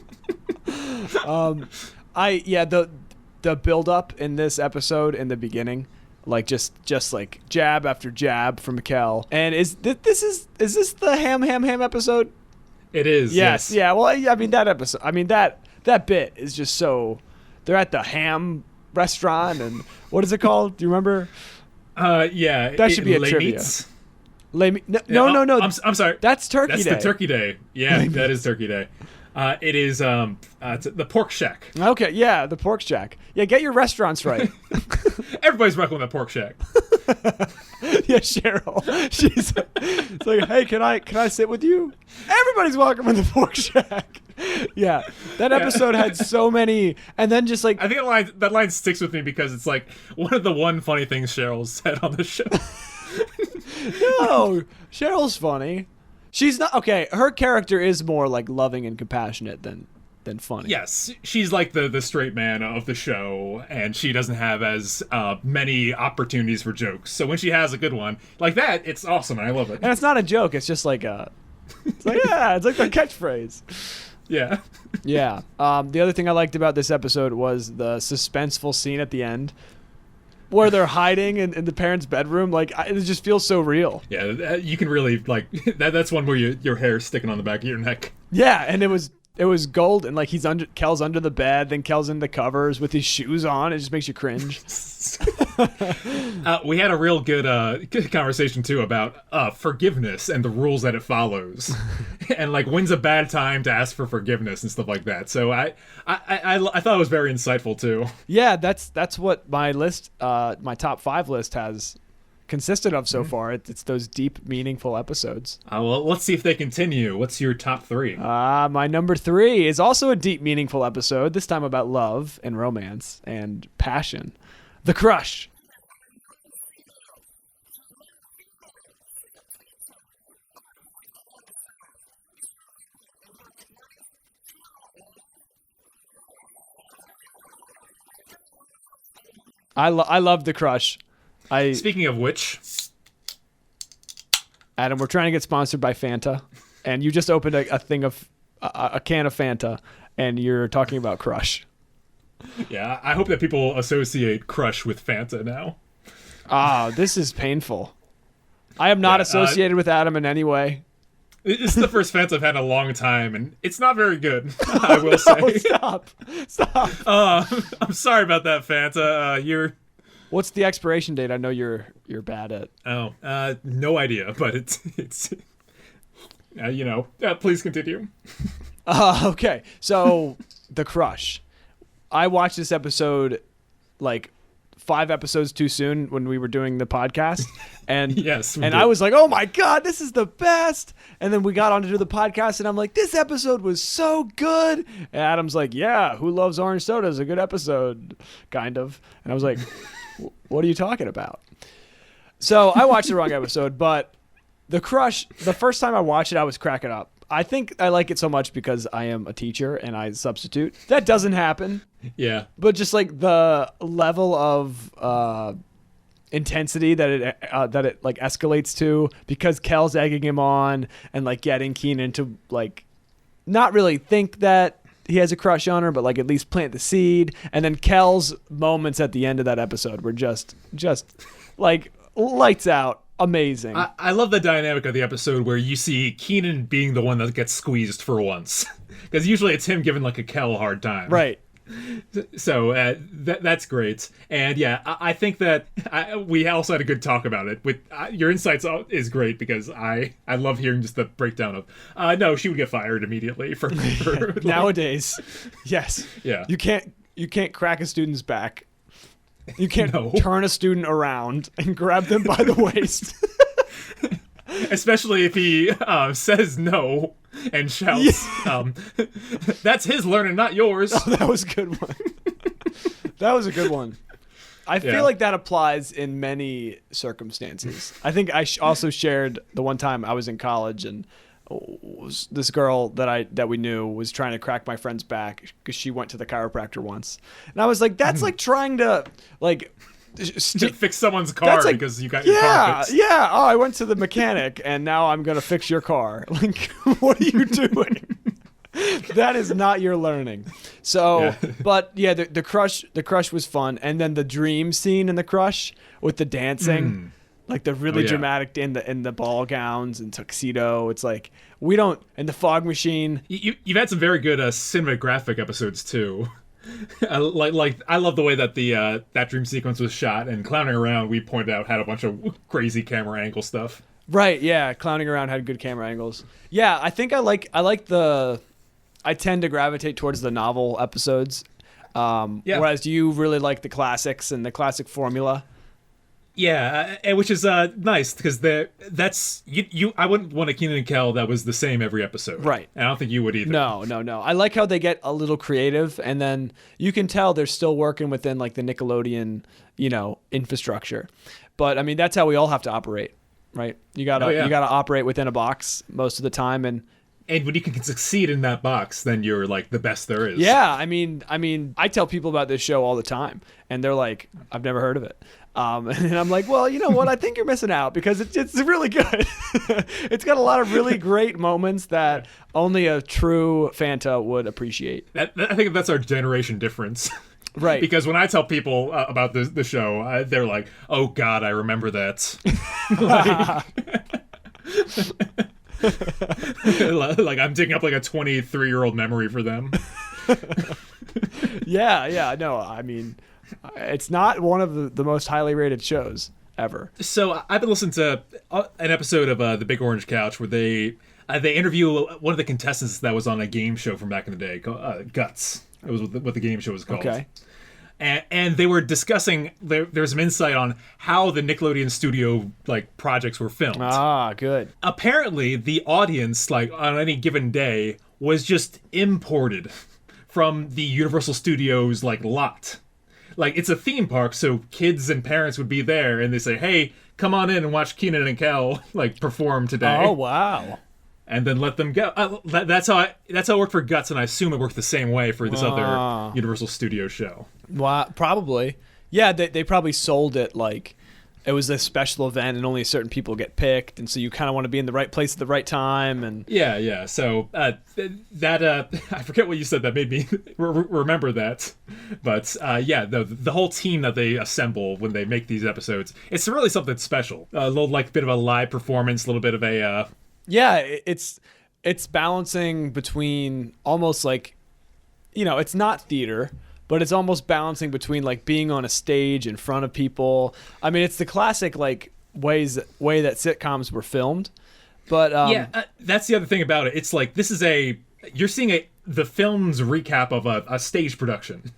Speaker 2: The build up in this episode in the beginning, like just like jab after jab from Kel, and is this the ham episode?
Speaker 1: It is. Yes.
Speaker 2: Yeah. Well, I mean that episode. I mean that bit is just so. They're at the ham restaurant, and what is it called? Do you remember?
Speaker 1: Yeah.
Speaker 2: That should be a trivia.
Speaker 1: Meats?
Speaker 2: No.
Speaker 1: I'm sorry.
Speaker 2: That's Turkey
Speaker 1: Day. That's the Turkey Day. Yeah, that is Turkey Day. It is the Pork Shack.
Speaker 2: Okay, yeah, the Pork Shack. Yeah, get your restaurants right.
Speaker 1: Everybody's welcome to Pork Shack.
Speaker 2: Yeah, Cheryl. She's it's like, hey, can I sit with you? Everybody's welcome in the Pork Shack. Yeah, that episode had so many, and then just like
Speaker 1: I think that line sticks with me because it's like one of the funny things Cheryl said on the show.
Speaker 2: No, Cheryl's funny. She's not okay. Her character is more like loving and compassionate than funny.
Speaker 1: Yes, she's like the straight man of the show, and she doesn't have as many opportunities for jokes. So when she has a good one like that, it's awesome, and I love it.
Speaker 2: And it's not a joke. It's just like it's like the catchphrase.
Speaker 1: Yeah.
Speaker 2: Yeah. The other thing I liked about this episode was the suspenseful scene at the end, where they're hiding in the parents' bedroom. Like, it just feels so real.
Speaker 1: Yeah, you can really, like, that's one where your hair's sticking on the back of your neck.
Speaker 2: Yeah, and it was gold, and like Kel's under the bed, then Kel's in the covers with his shoes on. It just makes you cringe.
Speaker 1: We had a real good conversation too about forgiveness and the rules that it follows, and like when's a bad time to ask for forgiveness and stuff like that. So I thought it was very insightful too.
Speaker 2: Yeah, that's what my list, my top 5 list has consisted of so far. It's those deep, meaningful episodes.
Speaker 1: Well, let's see if they continue. What's your top 3?
Speaker 2: My number 3 is also a deep, meaningful episode, this time about love and romance and passion. The Crush. I love the Crush.
Speaker 1: Speaking of which,
Speaker 2: Adam, we're trying to get sponsored by Fanta, and you just opened a thing of a can of Fanta, and you're talking about Crush.
Speaker 1: yeah, I hope that people associate Crush with Fanta now.
Speaker 2: This is painful. I am not associated with Adam in any way.
Speaker 1: This is the first Fanta I've had in a long time, and it's not very good, I will say.
Speaker 2: Stop.
Speaker 1: I'm sorry about that, Fanta.
Speaker 2: What's the expiration date? I know you're bad at.
Speaker 1: No idea, but it's please continue.
Speaker 2: Okay. So, The Crush. I watched this episode like 5 episodes too soon when we were doing the podcast. And
Speaker 1: yes,
Speaker 2: I was like, oh my God, this is the best. And then we got on to do the podcast and I'm like, this episode was so good. And Adam's like, yeah, Who Loves Orange Soda is a good episode, kind of. And I was like, what are you talking about? So I watched the wrong episode, but The Crush, the first time I watched it, I was cracking up. I think I like it so much because I am a teacher and I substitute. That doesn't happen.
Speaker 1: Yeah.
Speaker 2: But just like the level of intensity that it like escalates to because Kel's egging him on and like getting Kenan to like not really think that he has a crush on her, but like at least plant the seed. And then Kel's moments at the end of that episode were just like lights out. Amazing.
Speaker 1: I love the dynamic of the episode where you see Kenan being the one that gets squeezed for once. Because usually it's him giving like a Kel a hard time.
Speaker 2: Right.
Speaker 1: So that's great. And yeah, I think that we also had a good talk about it. With your insights is great because I love hearing just the breakdown of, no, she would get fired immediately for
Speaker 2: nowadays. Yes.
Speaker 1: Yeah.
Speaker 2: You can't crack a student's back. You can't turn a student around and grab them by the waist.
Speaker 1: Especially if he says no and shouts. Yeah. That's his learning, not yours.
Speaker 2: Oh, that was a good one. That was a good one. I feel like that applies in many circumstances. I think I also shared the one time I was in college and this girl that we knew was trying to crack my friend's back because she went to the chiropractor once, and I was like, "That's like trying to like
Speaker 1: to fix someone's car because you got your car fixed."
Speaker 2: Yeah. Oh, I went to the mechanic, and now I'm gonna fix your car. Like, what are you doing? That is not your learning. So, but yeah, the crush was fun, and then the dream scene in the Crush with the dancing. Like the really dramatic in the ball gowns and tuxedo. It's like we don't and the fog machine.
Speaker 1: You've had some very good cinematographic episodes too. Like I love the way that the that dream sequence was shot, and Clowning Around we pointed out had a bunch of crazy camera angle stuff.
Speaker 2: Right, yeah, Clowning Around had good camera angles. Yeah, I think I like I tend to gravitate towards the novel episodes. Whereas you really like the classics and the classic formula.
Speaker 1: Yeah, which is nice because that's you. I wouldn't want a Kenan Kel that was the same every episode,
Speaker 2: right?
Speaker 1: And I don't think you would either.
Speaker 2: No. I like how they get a little creative, and then you can tell they're still working within like the Nickelodeon, infrastructure. But I mean, that's how we all have to operate, right? You gotta operate within a box most of the time, and
Speaker 1: when you can succeed in that box, then you're like the best there is.
Speaker 2: Yeah, I mean, I tell people about this show all the time, and they're like, "I've never heard of it." And I'm like, well, you know what? I think you're missing out because it's really good. It's got a lot of really great moments that only a true Fanta would appreciate.
Speaker 1: I think that's our generation difference.
Speaker 2: Right.
Speaker 1: Because when I tell people about the show, they're like, oh, God, I remember that. Like I'm digging up like a 23-year-old memory for them.
Speaker 2: Yeah. No, I mean... It's not one of the most highly rated shows ever.
Speaker 1: So I've been listening to an episode of The Big Orange Couch where they interview one of the contestants that was on a game show from back in the day, called Guts. It was what the game show was called.
Speaker 2: Okay.
Speaker 1: And they were discussing there's some insight on how the Nickelodeon studio like projects were filmed.
Speaker 2: Ah, good.
Speaker 1: Apparently, the audience like on any given day was just imported from the Universal Studios like lot. Like, it's a theme park, so kids and parents would be there, and they say, hey, come on in and watch Kenan and Kel, like, perform today.
Speaker 2: Oh, wow.
Speaker 1: And then let them go. That's how it worked for Guts, and I assume it worked the same way for this other Universal Studio show.
Speaker 2: Wow, probably. Yeah, they probably sold it like it was a special event and only certain people get picked, and so you kind of want to be in the right place at the right time. And
Speaker 1: Yeah. So that I forget what you said that made me remember that, but yeah, the whole team that they assemble when they make these episodes, it's really something special. A little like bit of a live performance, a little bit of a
Speaker 2: yeah, it's balancing between almost like, it's not theater, but it's almost balancing between like being on a stage in front of people. I mean, it's the classic like way that sitcoms were filmed. But
Speaker 1: that's the other thing about it. It's like you're seeing the film's recap of a stage production.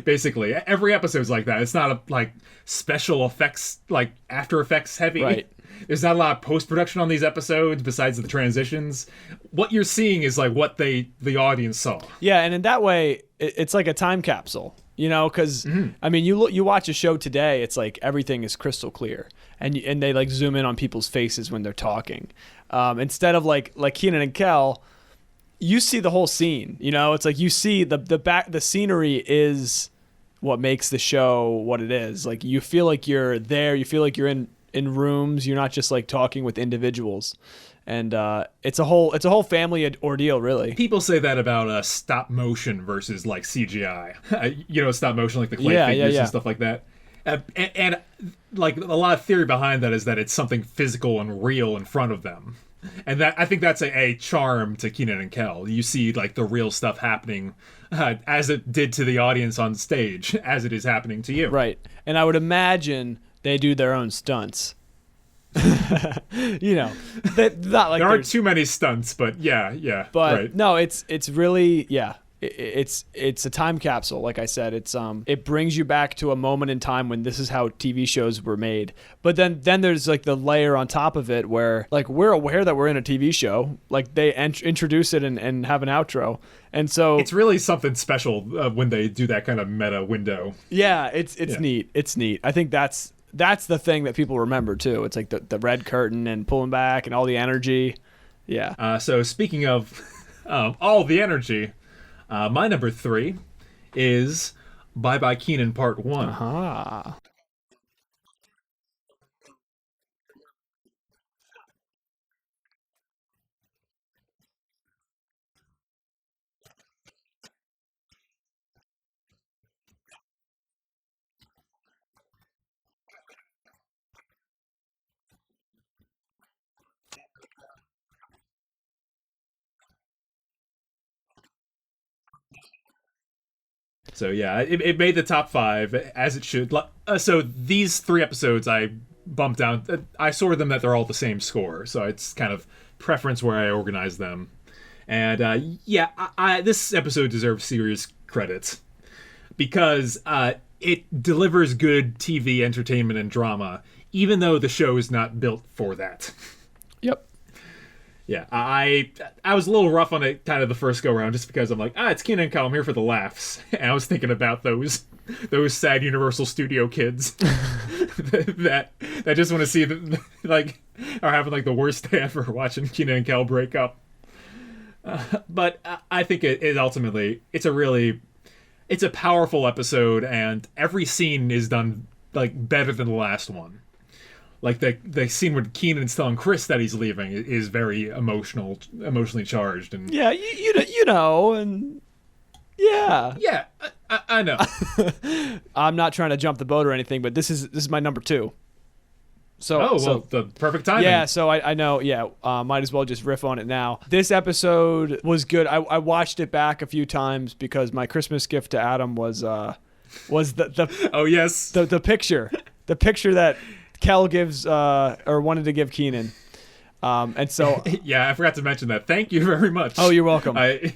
Speaker 1: Basically, every episode's like that. It's not like special effects, like After Effects heavy.
Speaker 2: Right.
Speaker 1: There's not a lot of post-production on these episodes besides the transitions. What you're seeing is like what the audience saw.
Speaker 2: Yeah, and in that way, it's like a time capsule, because I mean, you watch a show today, it's like everything is crystal clear, and they like zoom in on people's faces when they're talking, instead of like Kenan and Kel, you see the whole scene. It's like you see the scenery is what makes the show what it is. Like you feel like you're there, you feel like you're in rooms, you're not just like talking with individuals. And it's a whole family ordeal, really.
Speaker 1: People say that about stop motion versus like CGI. Stop motion, like the clay figures and stuff like that. And like a lot of theory behind that is that it's something physical and real in front of them. And that I think that's a charm to Kenan and Kel. You see like the real stuff happening as it did to the audience on stage, as it is happening to you.
Speaker 2: Right. And I would imagine they do their own stunts. Not like
Speaker 1: there aren't too many stunts, but yeah.
Speaker 2: But
Speaker 1: right.
Speaker 2: no, it's really it's a time capsule. Like I said, it brings you back to a moment in time when this is how TV shows were made. But then there's like the layer on top of it where like we're aware that we're in a TV show. Like they introduce it and have an outro, and so
Speaker 1: it's really something special when they do that kind of meta window.
Speaker 2: Yeah, it's neat. It's neat. I think that's the thing that people remember too. It's like the red curtain and pulling back and all the energy. Yeah.
Speaker 1: So speaking of all the energy, my number 3 is Bye Bye Kenan Part 1.
Speaker 2: Uh-huh.
Speaker 1: So yeah, it made the top 5 as it should. So these 3 episodes I bumped down. I sorted them that they're all the same score. So it's kind of preference where I organize them. And I this episode deserves serious credit because it delivers good TV entertainment and drama, even though the show is not built for that.
Speaker 2: Yep.
Speaker 1: Yeah, I was a little rough on it kind of the first go around just because I'm like, it's Kenan and Kel, I'm here for the laughs. And I was thinking about those sad Universal Studio kids that just want to see like are having like the worst day ever watching Kenan and Kel break up. But I think it ultimately it's a powerful episode, and every scene is done like better than the last one. Like the scene with Kenan's telling Chris that he's leaving is very emotionally charged, and
Speaker 2: yeah, and yeah,
Speaker 1: I know.
Speaker 2: I'm not trying to jump the boat or anything, but this is my number 2. So
Speaker 1: the perfect timing.
Speaker 2: Yeah, so I know. Yeah, might as well just riff on it now. This episode was good. I watched it back a few times because my Christmas gift to Adam was the
Speaker 1: oh yes
Speaker 2: the picture that Kel gives or wanted to give Kenan, and so
Speaker 1: yeah, I forgot to mention that. Thank you very much.
Speaker 2: Oh, you're welcome.
Speaker 1: I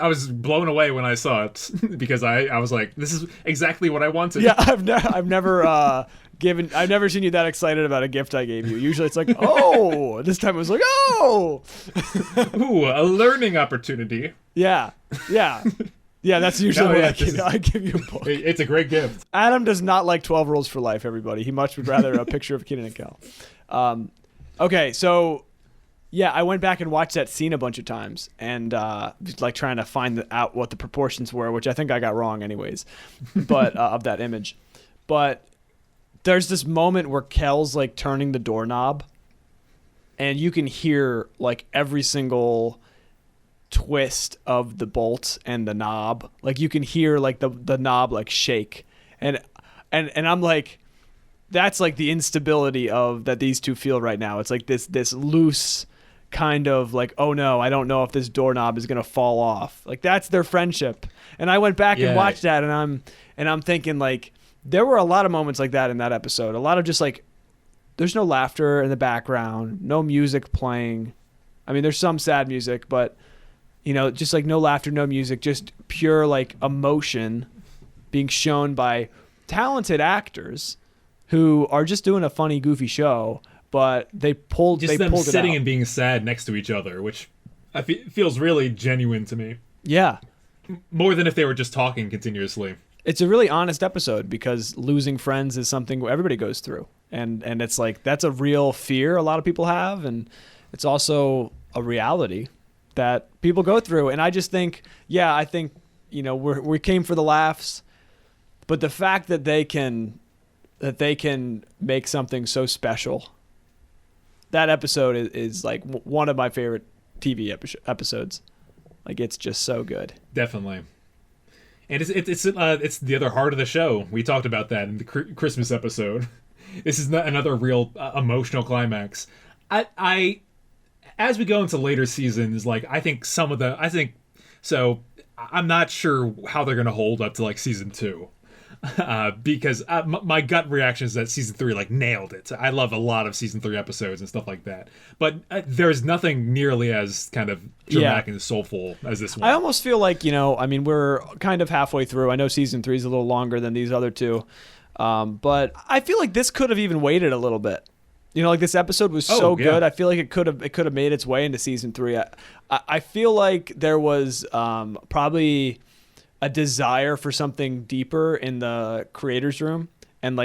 Speaker 1: was blown away when I saw it because I was like, this is exactly what I wanted.
Speaker 2: Yeah, I've never I've never seen you that excited about a gift I gave you. Usually it's like, oh, this time it was like, oh,
Speaker 1: ooh, a learning opportunity.
Speaker 2: Yeah. That's usually what I give you a book.
Speaker 1: It's a great gift.
Speaker 2: Adam does not like 12 Rules for Life, everybody. He much would rather a picture of Kenan and Kel. Okay, so Yeah, I went back and watched that scene a bunch of times, and like trying to find out what the proportions were, which I think I got wrong anyways, but of that image. But there's this moment where Kel's like turning the doorknob, and you can hear like every single twist of the bolt and the knob. Like you can hear like the knob like shake, and I'm like, that's like the instability of that these two feel right now. It's like this loose kind of like, oh no, I don't know if this doorknob is gonna fall off. Like that's their friendship. And I went back and watched that, and I'm thinking like there were a lot of moments like that in that episode. A lot of just like there's no laughter in the background, no music playing. I mean, there's some sad music, but you know, just like no laughter, no music, just pure like emotion being shown by talented actors who are just doing a funny, goofy show. But they pulled
Speaker 1: them
Speaker 2: it
Speaker 1: sitting
Speaker 2: out.
Speaker 1: and being sad next to each other, which feels really genuine to me.
Speaker 2: Yeah.
Speaker 1: More than if they were just talking continuously.
Speaker 2: It's a really honest episode because losing friends is something everybody goes through. And it's like that's a real fear a lot of people have, and it's also a reality that people go through. And I just think, I think, you know, we came for the laughs, but the fact that they can make something so special. That episode is like one of my favorite TV episodes. Like it's just so good.
Speaker 1: Definitely. And it's the other heart of the show. We talked about that in the Christmas episode. This is another real emotional climax. I as we go into later seasons, like I'm not sure how they're gonna hold up to like season 2. Because my gut reaction is that season 3 like nailed it. I love a lot of season 3 episodes and stuff like that, but there's nothing nearly as kind of dramatic and soulful as this one.
Speaker 2: I almost feel like, you know, I mean, we're kind of halfway through. I know season 3 is a little longer than these other two, but I feel like this could have even waited a little bit. You know, like this episode was so good. I feel like it could have made its way into season 3. I feel like there was probably a desire for something deeper in the creators room, and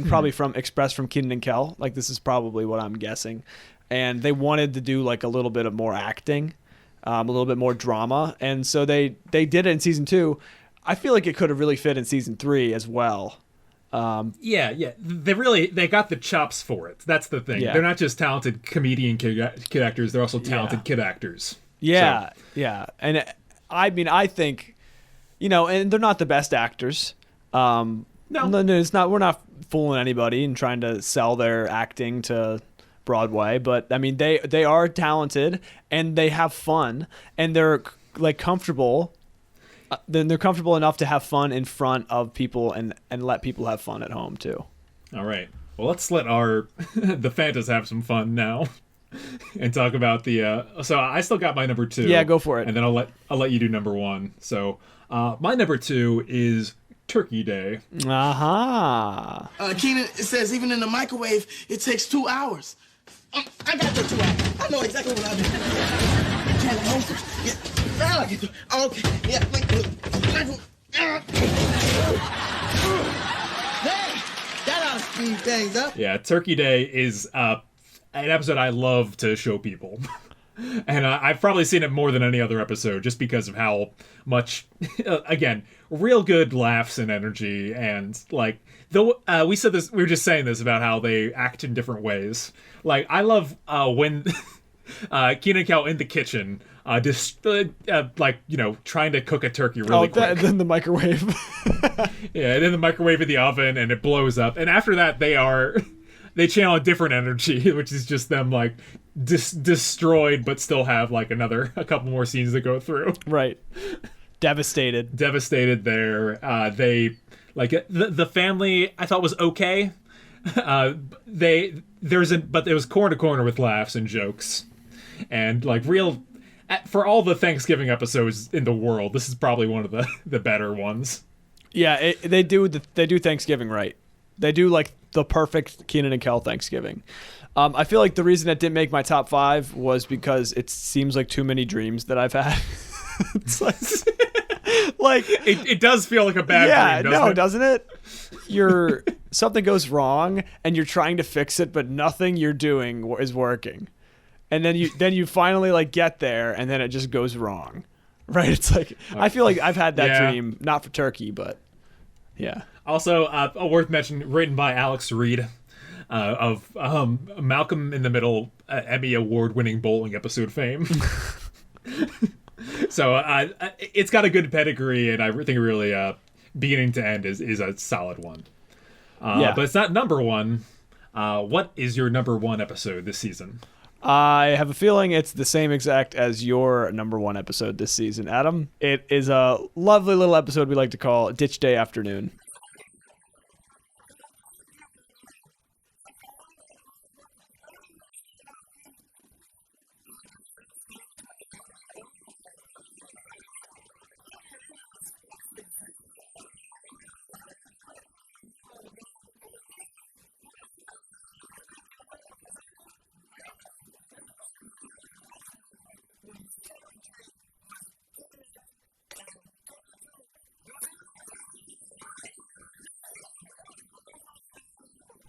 Speaker 2: probably expressed from Kenan and Kel. Like this is probably what I'm guessing, and they wanted to do like a little bit of more acting, a little bit more drama, and so they did it in season 2. I feel like it could have really fit in season 3 as well.
Speaker 1: They got the chops for it. That's the thing. They're not just talented comedian kid actors, they're also talented kid actors.
Speaker 2: And I mean, I think, you know, and they're not the best actors. No, it's not. We're not fooling anybody and trying to sell their acting to Broadway. But I mean, they are talented and they have fun, and they're like comfortable. Then they're comfortable enough to have fun in front of people and let people have fun at home too.
Speaker 1: All right. Well, let's let the Fantas have some fun now. And talk about the so I still got my number 2.
Speaker 2: Yeah, go for it.
Speaker 1: And then I'll let you do number 1. So my number 2 is Turkey Day.
Speaker 2: Aha.
Speaker 3: Kenan, it says even in the microwave, it takes 2 hours. I got the 2 hours. I know exactly what I do. Can I hold it? Yeah. Okay. Yeah. That ought to speed things up.
Speaker 1: Yeah, Turkey Day is an episode I love to show people. And I've probably seen it more than any other episode just because of how much, again, real good laughs and energy. And like, though we were just saying this about how they act in different ways. Like, I love when Kenan Kel in the kitchen, like, you know, trying to cook a turkey really quick.
Speaker 2: Then the microwave.
Speaker 1: Yeah, and then the microwave in the oven and it blows up. And after that, they channel a different energy, which is just them like destroyed, but still have like a couple more scenes to go through.
Speaker 2: Right. Devastated
Speaker 1: there. They like the family I thought was okay. But it was corner to corner with laughs and jokes, and like real. For all the Thanksgiving episodes in the world, this is probably one of the better ones.
Speaker 2: Yeah, they do Thanksgiving right. They do like the perfect Kenan and Kel Thanksgiving. I feel like the reason it didn't make my top 5 was because it seems like too many dreams that I've had. It's like
Speaker 1: it does feel like a bad dream,
Speaker 2: doesn't it? Something goes wrong and you're trying to fix it, but nothing you're doing is working. and then you finally like get there, and then it just goes wrong, right? It's like I feel like I've had that dream, not for Turkey, but yeah.
Speaker 1: Also, worth mentioning, written by Alex Reed, of Malcolm in the Middle Emmy Award-winning bowling episode fame. So it's got a good pedigree, and I think really beginning to end is a solid one. But it's not number one. What is your number one episode this season?
Speaker 2: I have a feeling it's the same exact as your number one episode this season, Adam. It is a lovely little episode we like to call Ditch Day Afternoon.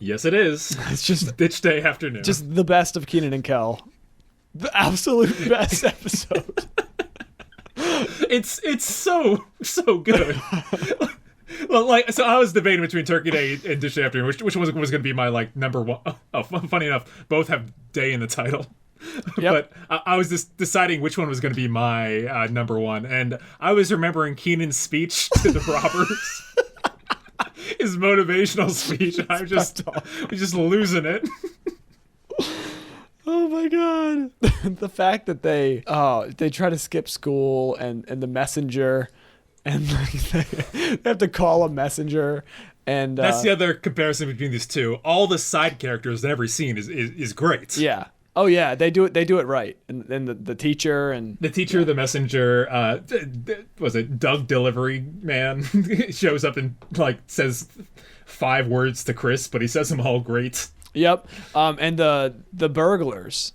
Speaker 1: Yes, it is.
Speaker 2: It's just
Speaker 1: Ditch Day Afternoon.
Speaker 2: just the best of Kenan and Kel. The absolute best episode.
Speaker 1: It's so good. Well, like, so I was debating between Turkey Day and Ditch Day Afternoon, which was going to be my like number one. Oh, funny enough, both have day in the title.
Speaker 2: Yep.
Speaker 1: But I was just deciding which one was going to be my number one, and I was remembering Keenan's speech to the robbers. His motivational speech. I'm just losing it.
Speaker 2: Oh my god. The fact that they try to skip school and the messenger, and like they have to call a messenger, and
Speaker 1: that's the other comparison between these two. All the side characters in every scene is great.
Speaker 2: Yeah. Oh yeah, they do it right. And then the teacher and
Speaker 1: the messenger, was it Doug Delivery Man shows up and like says 5 words to Chris, but he says them all great.
Speaker 2: Yep. And the burglars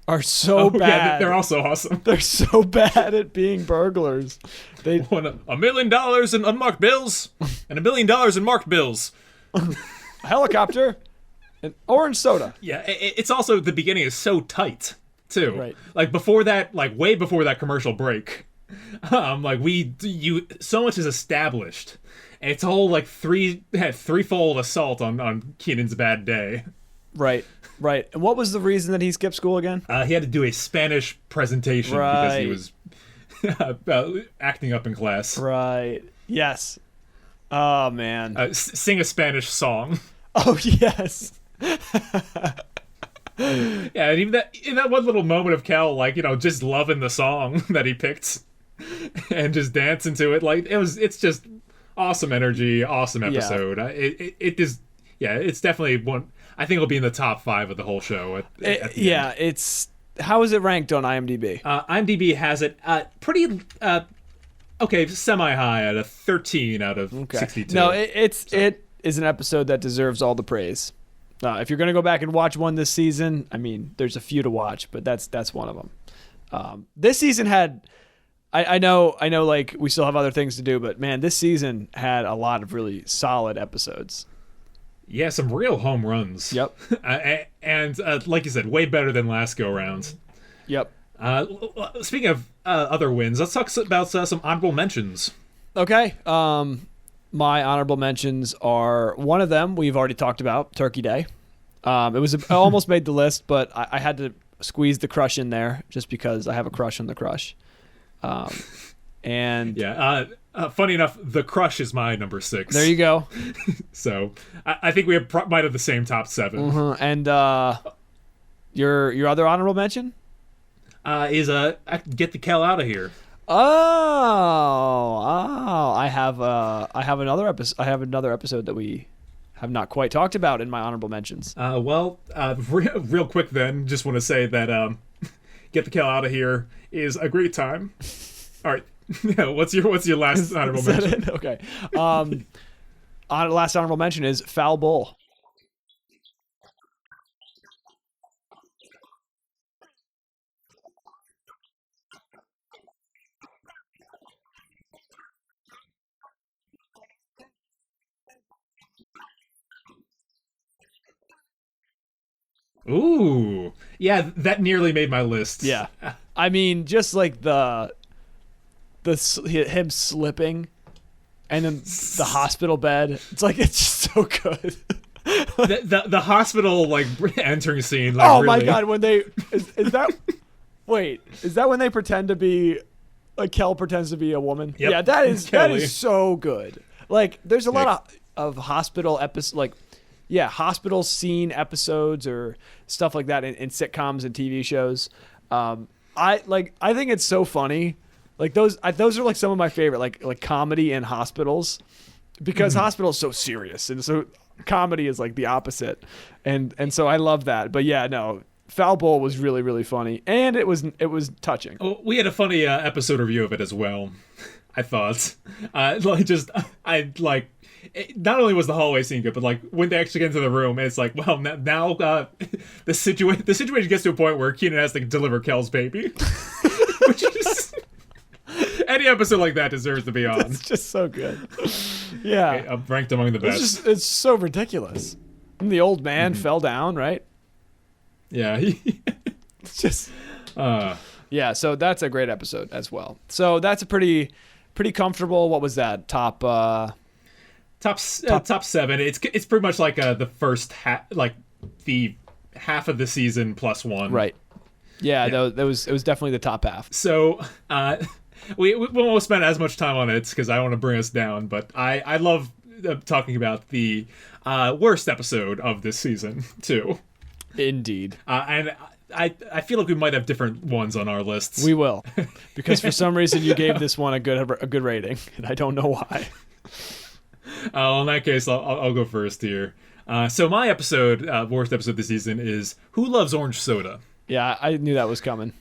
Speaker 2: are so bad.
Speaker 1: Yeah, they're also awesome.
Speaker 2: They're so bad at being burglars. They
Speaker 1: won $1 million in unmarked bills and $1 million in marked bills.
Speaker 2: A helicopter. And orange soda.
Speaker 1: Yeah, it's also, the beginning is so tight too.
Speaker 2: Right.
Speaker 1: Like before that, like way before that commercial break, like so much is established. And it's all like threefold assault on Keenan's bad day.
Speaker 2: Right. And what was the reason that he skipped school again?
Speaker 1: He had to do a Spanish presentation because he was acting up in class.
Speaker 2: Right. Yes. Oh man.
Speaker 1: Sing a Spanish song.
Speaker 2: Oh yes.
Speaker 1: Yeah, and even in that one little moment of Kel, like, just loving the song that he picked and just dancing to it, like it's just awesome energy, awesome episode. Yeah. It's definitely one. I think it'll be in the top 5 of the whole show. At the end.
Speaker 2: It's how is it ranked on IMDb?
Speaker 1: IMDb has it pretty semi high at a 13 out of 62.
Speaker 2: No, it is an episode that deserves all the praise. If you're gonna go back and watch one this season, I mean, there's a few to watch, but that's one of them. This season had, I know, like we still have other things to do, but man, this season had a lot of really solid episodes.
Speaker 1: Yeah, some real home runs.
Speaker 2: Yep.
Speaker 1: And like you said, way better than last go round.
Speaker 2: Yep.
Speaker 1: Speaking of other wins, let's talk about some honorable mentions.
Speaker 2: Okay. My honorable mentions are, one of them we've already talked about, Turkey Day. It almost made the list, but I had to squeeze the Crush in there just because I have a crush on the Crush. And
Speaker 1: yeah, funny enough, the Crush is my number 6.
Speaker 2: There you go.
Speaker 1: So I think we might have the same top 7.
Speaker 2: Mm-hmm. And your other honorable mention
Speaker 1: is Get the Kel Out of Here.
Speaker 2: I have another episode. I have another episode that we have not quite talked about in my honorable mentions.
Speaker 1: Real quick then, just want to say that Get the Kel Out of Here is a great time. All right, what's your last honorable mention?
Speaker 2: Okay, last honorable mention is Foul Bowl.
Speaker 1: Ooh, Yeah, that nearly made my list.
Speaker 2: Yeah. I mean, just like him slipping and then the hospital bed. It's like, it's just so good.
Speaker 1: The hospital like entering scene. Like,
Speaker 2: oh
Speaker 1: really.
Speaker 2: my God. When they, is that, wait, is that when they pretend to be, like Kel pretends to be a woman?
Speaker 1: Yep.
Speaker 2: Yeah, that is so good. Like, there's a
Speaker 1: Yeah.
Speaker 2: lot of hospital episodes, like, hospital scene episodes or stuff like that in sitcoms and TV shows. I think it's so funny. Like those are like some of my favorite, like comedy in hospitals, because hospital is so serious, and so comedy is like the opposite, and so I love that. But yeah, no, Foul Bowl was really, really funny, and it was touching.
Speaker 1: Oh, we had a funny episode review of it as well. I thought, not only was the hallway scene good, but like when they actually get into the room, it's like, well, now the situation gets to a point where Kenan has to deliver Kel's baby, which is any episode like that deserves to be on.
Speaker 2: It's just so good. Yeah,
Speaker 1: Ranked among the best.
Speaker 2: It's so ridiculous. And the old man fell down, right?
Speaker 1: Yeah,
Speaker 2: It's just yeah. So that's a great episode as well. So that's a pretty comfortable. What was that? Top
Speaker 1: 7. It's pretty much like the first the half of the season plus one.
Speaker 2: Right. Yeah. It was definitely the top half.
Speaker 1: So we won't spend as much time on it because I don't want to bring us down. But I love talking about the worst episode of this season too.
Speaker 2: Indeed.
Speaker 1: And I feel like we might have different ones on our lists.
Speaker 2: We will, because for some reason you gave this one a good rating, and I don't know why.
Speaker 1: In that case, I'll go first here. So my worst episode this season is Who Loves Orange Soda?
Speaker 2: Yeah, I knew that was coming.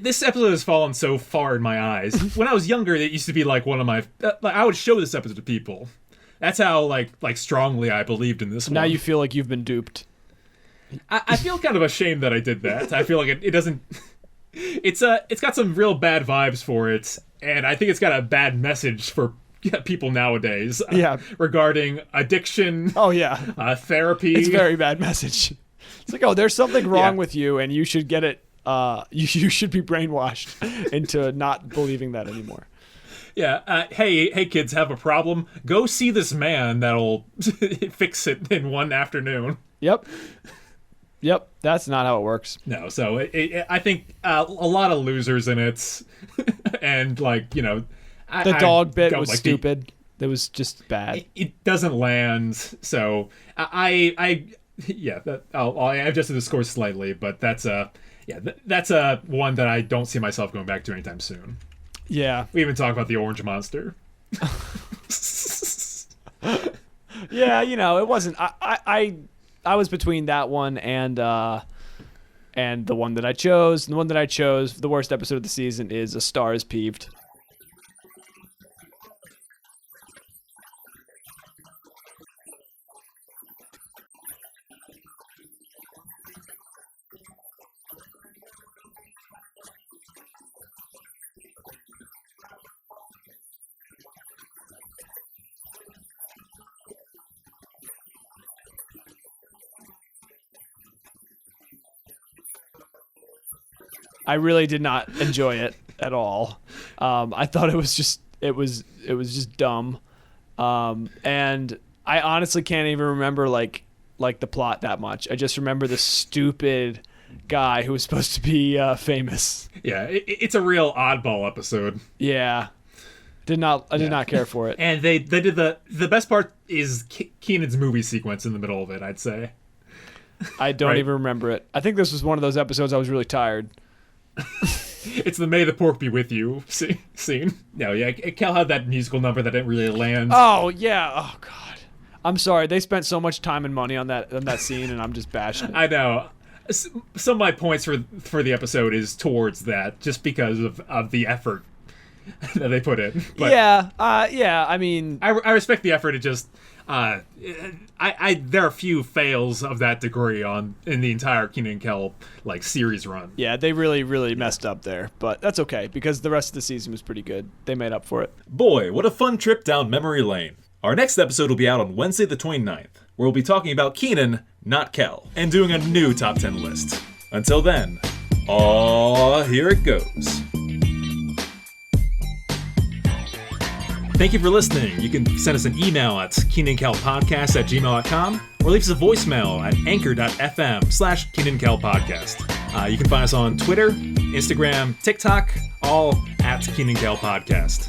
Speaker 1: This episode has fallen so far in my eyes. When I was younger, it used to be like one of my. I would show this episode to people. That's how like strongly I believed in this one.
Speaker 2: Now you feel like you've been duped.
Speaker 1: I feel kind of ashamed that I did that. I feel like it doesn't. It's got some real bad vibes for it, and I think it's got a bad message for people nowadays.
Speaker 2: Yeah.
Speaker 1: Regarding addiction.
Speaker 2: Oh yeah.
Speaker 1: Therapy.
Speaker 2: It's a very bad message. It's like, oh, there's something wrong
Speaker 1: Yeah.
Speaker 2: with you, and you should get it. You should be brainwashed into not believing that anymore.
Speaker 1: Yeah. Hey, kids, have a problem? Go see this man that'll fix it in one afternoon.
Speaker 2: Yep. That's not how it works.
Speaker 1: No. So I think a lot of losers in it, and
Speaker 2: The dog bit was stupid. It was just bad.
Speaker 1: It doesn't land. So I adjusted the score slightly, but that's a one that I don't see myself going back to anytime soon.
Speaker 2: Yeah.
Speaker 1: We even talk about the orange monster.
Speaker 2: Yeah, it wasn't. I was between that one and the one that I chose. And the one that I chose, the worst episode of the season, is A Star Is Peeved. I really did not enjoy it at all. I thought it was just dumb, and I honestly can't even remember like the plot that much. I just remember the stupid guy who was supposed to be famous.
Speaker 1: Yeah, it's a real oddball episode.
Speaker 2: Yeah, I did not care for it.
Speaker 1: And they did the best part is Kenan's movie sequence in the middle of it, I'd say.
Speaker 2: I don't
Speaker 1: Right.
Speaker 2: even remember it. I think this was one of those episodes I was really tired.
Speaker 1: It's the May the Pork Be With You scene. No, yeah, Kel had that musical number that didn't really land.
Speaker 2: Oh yeah. Oh god. I'm sorry. They spent so much time and money on that scene, and I'm just bashing it.
Speaker 1: I know. Some of my points for the episode is towards that, just because of the effort that they put in. But
Speaker 2: yeah. I mean,
Speaker 1: I respect the effort. It just there are few fails of that degree in the entire Kenan Kel like series run.
Speaker 2: yeah, they really messed up there, but that's okay because the rest of the season was pretty good. They made up for it.
Speaker 4: Boy, what a fun trip down memory lane. Our next episode will be out on Wednesday the 29th, where we'll be talking about Kenan, not Kel, and doing a new top 10 list. Until then, here it goes. Thank you for listening. You can send us an email at KenanKelPodcast@gmail.com or leave us a voicemail at anchor.fm/KenanKelPodcast. You can find us on Twitter, Instagram, TikTok, all at Kenan Kel Podcast.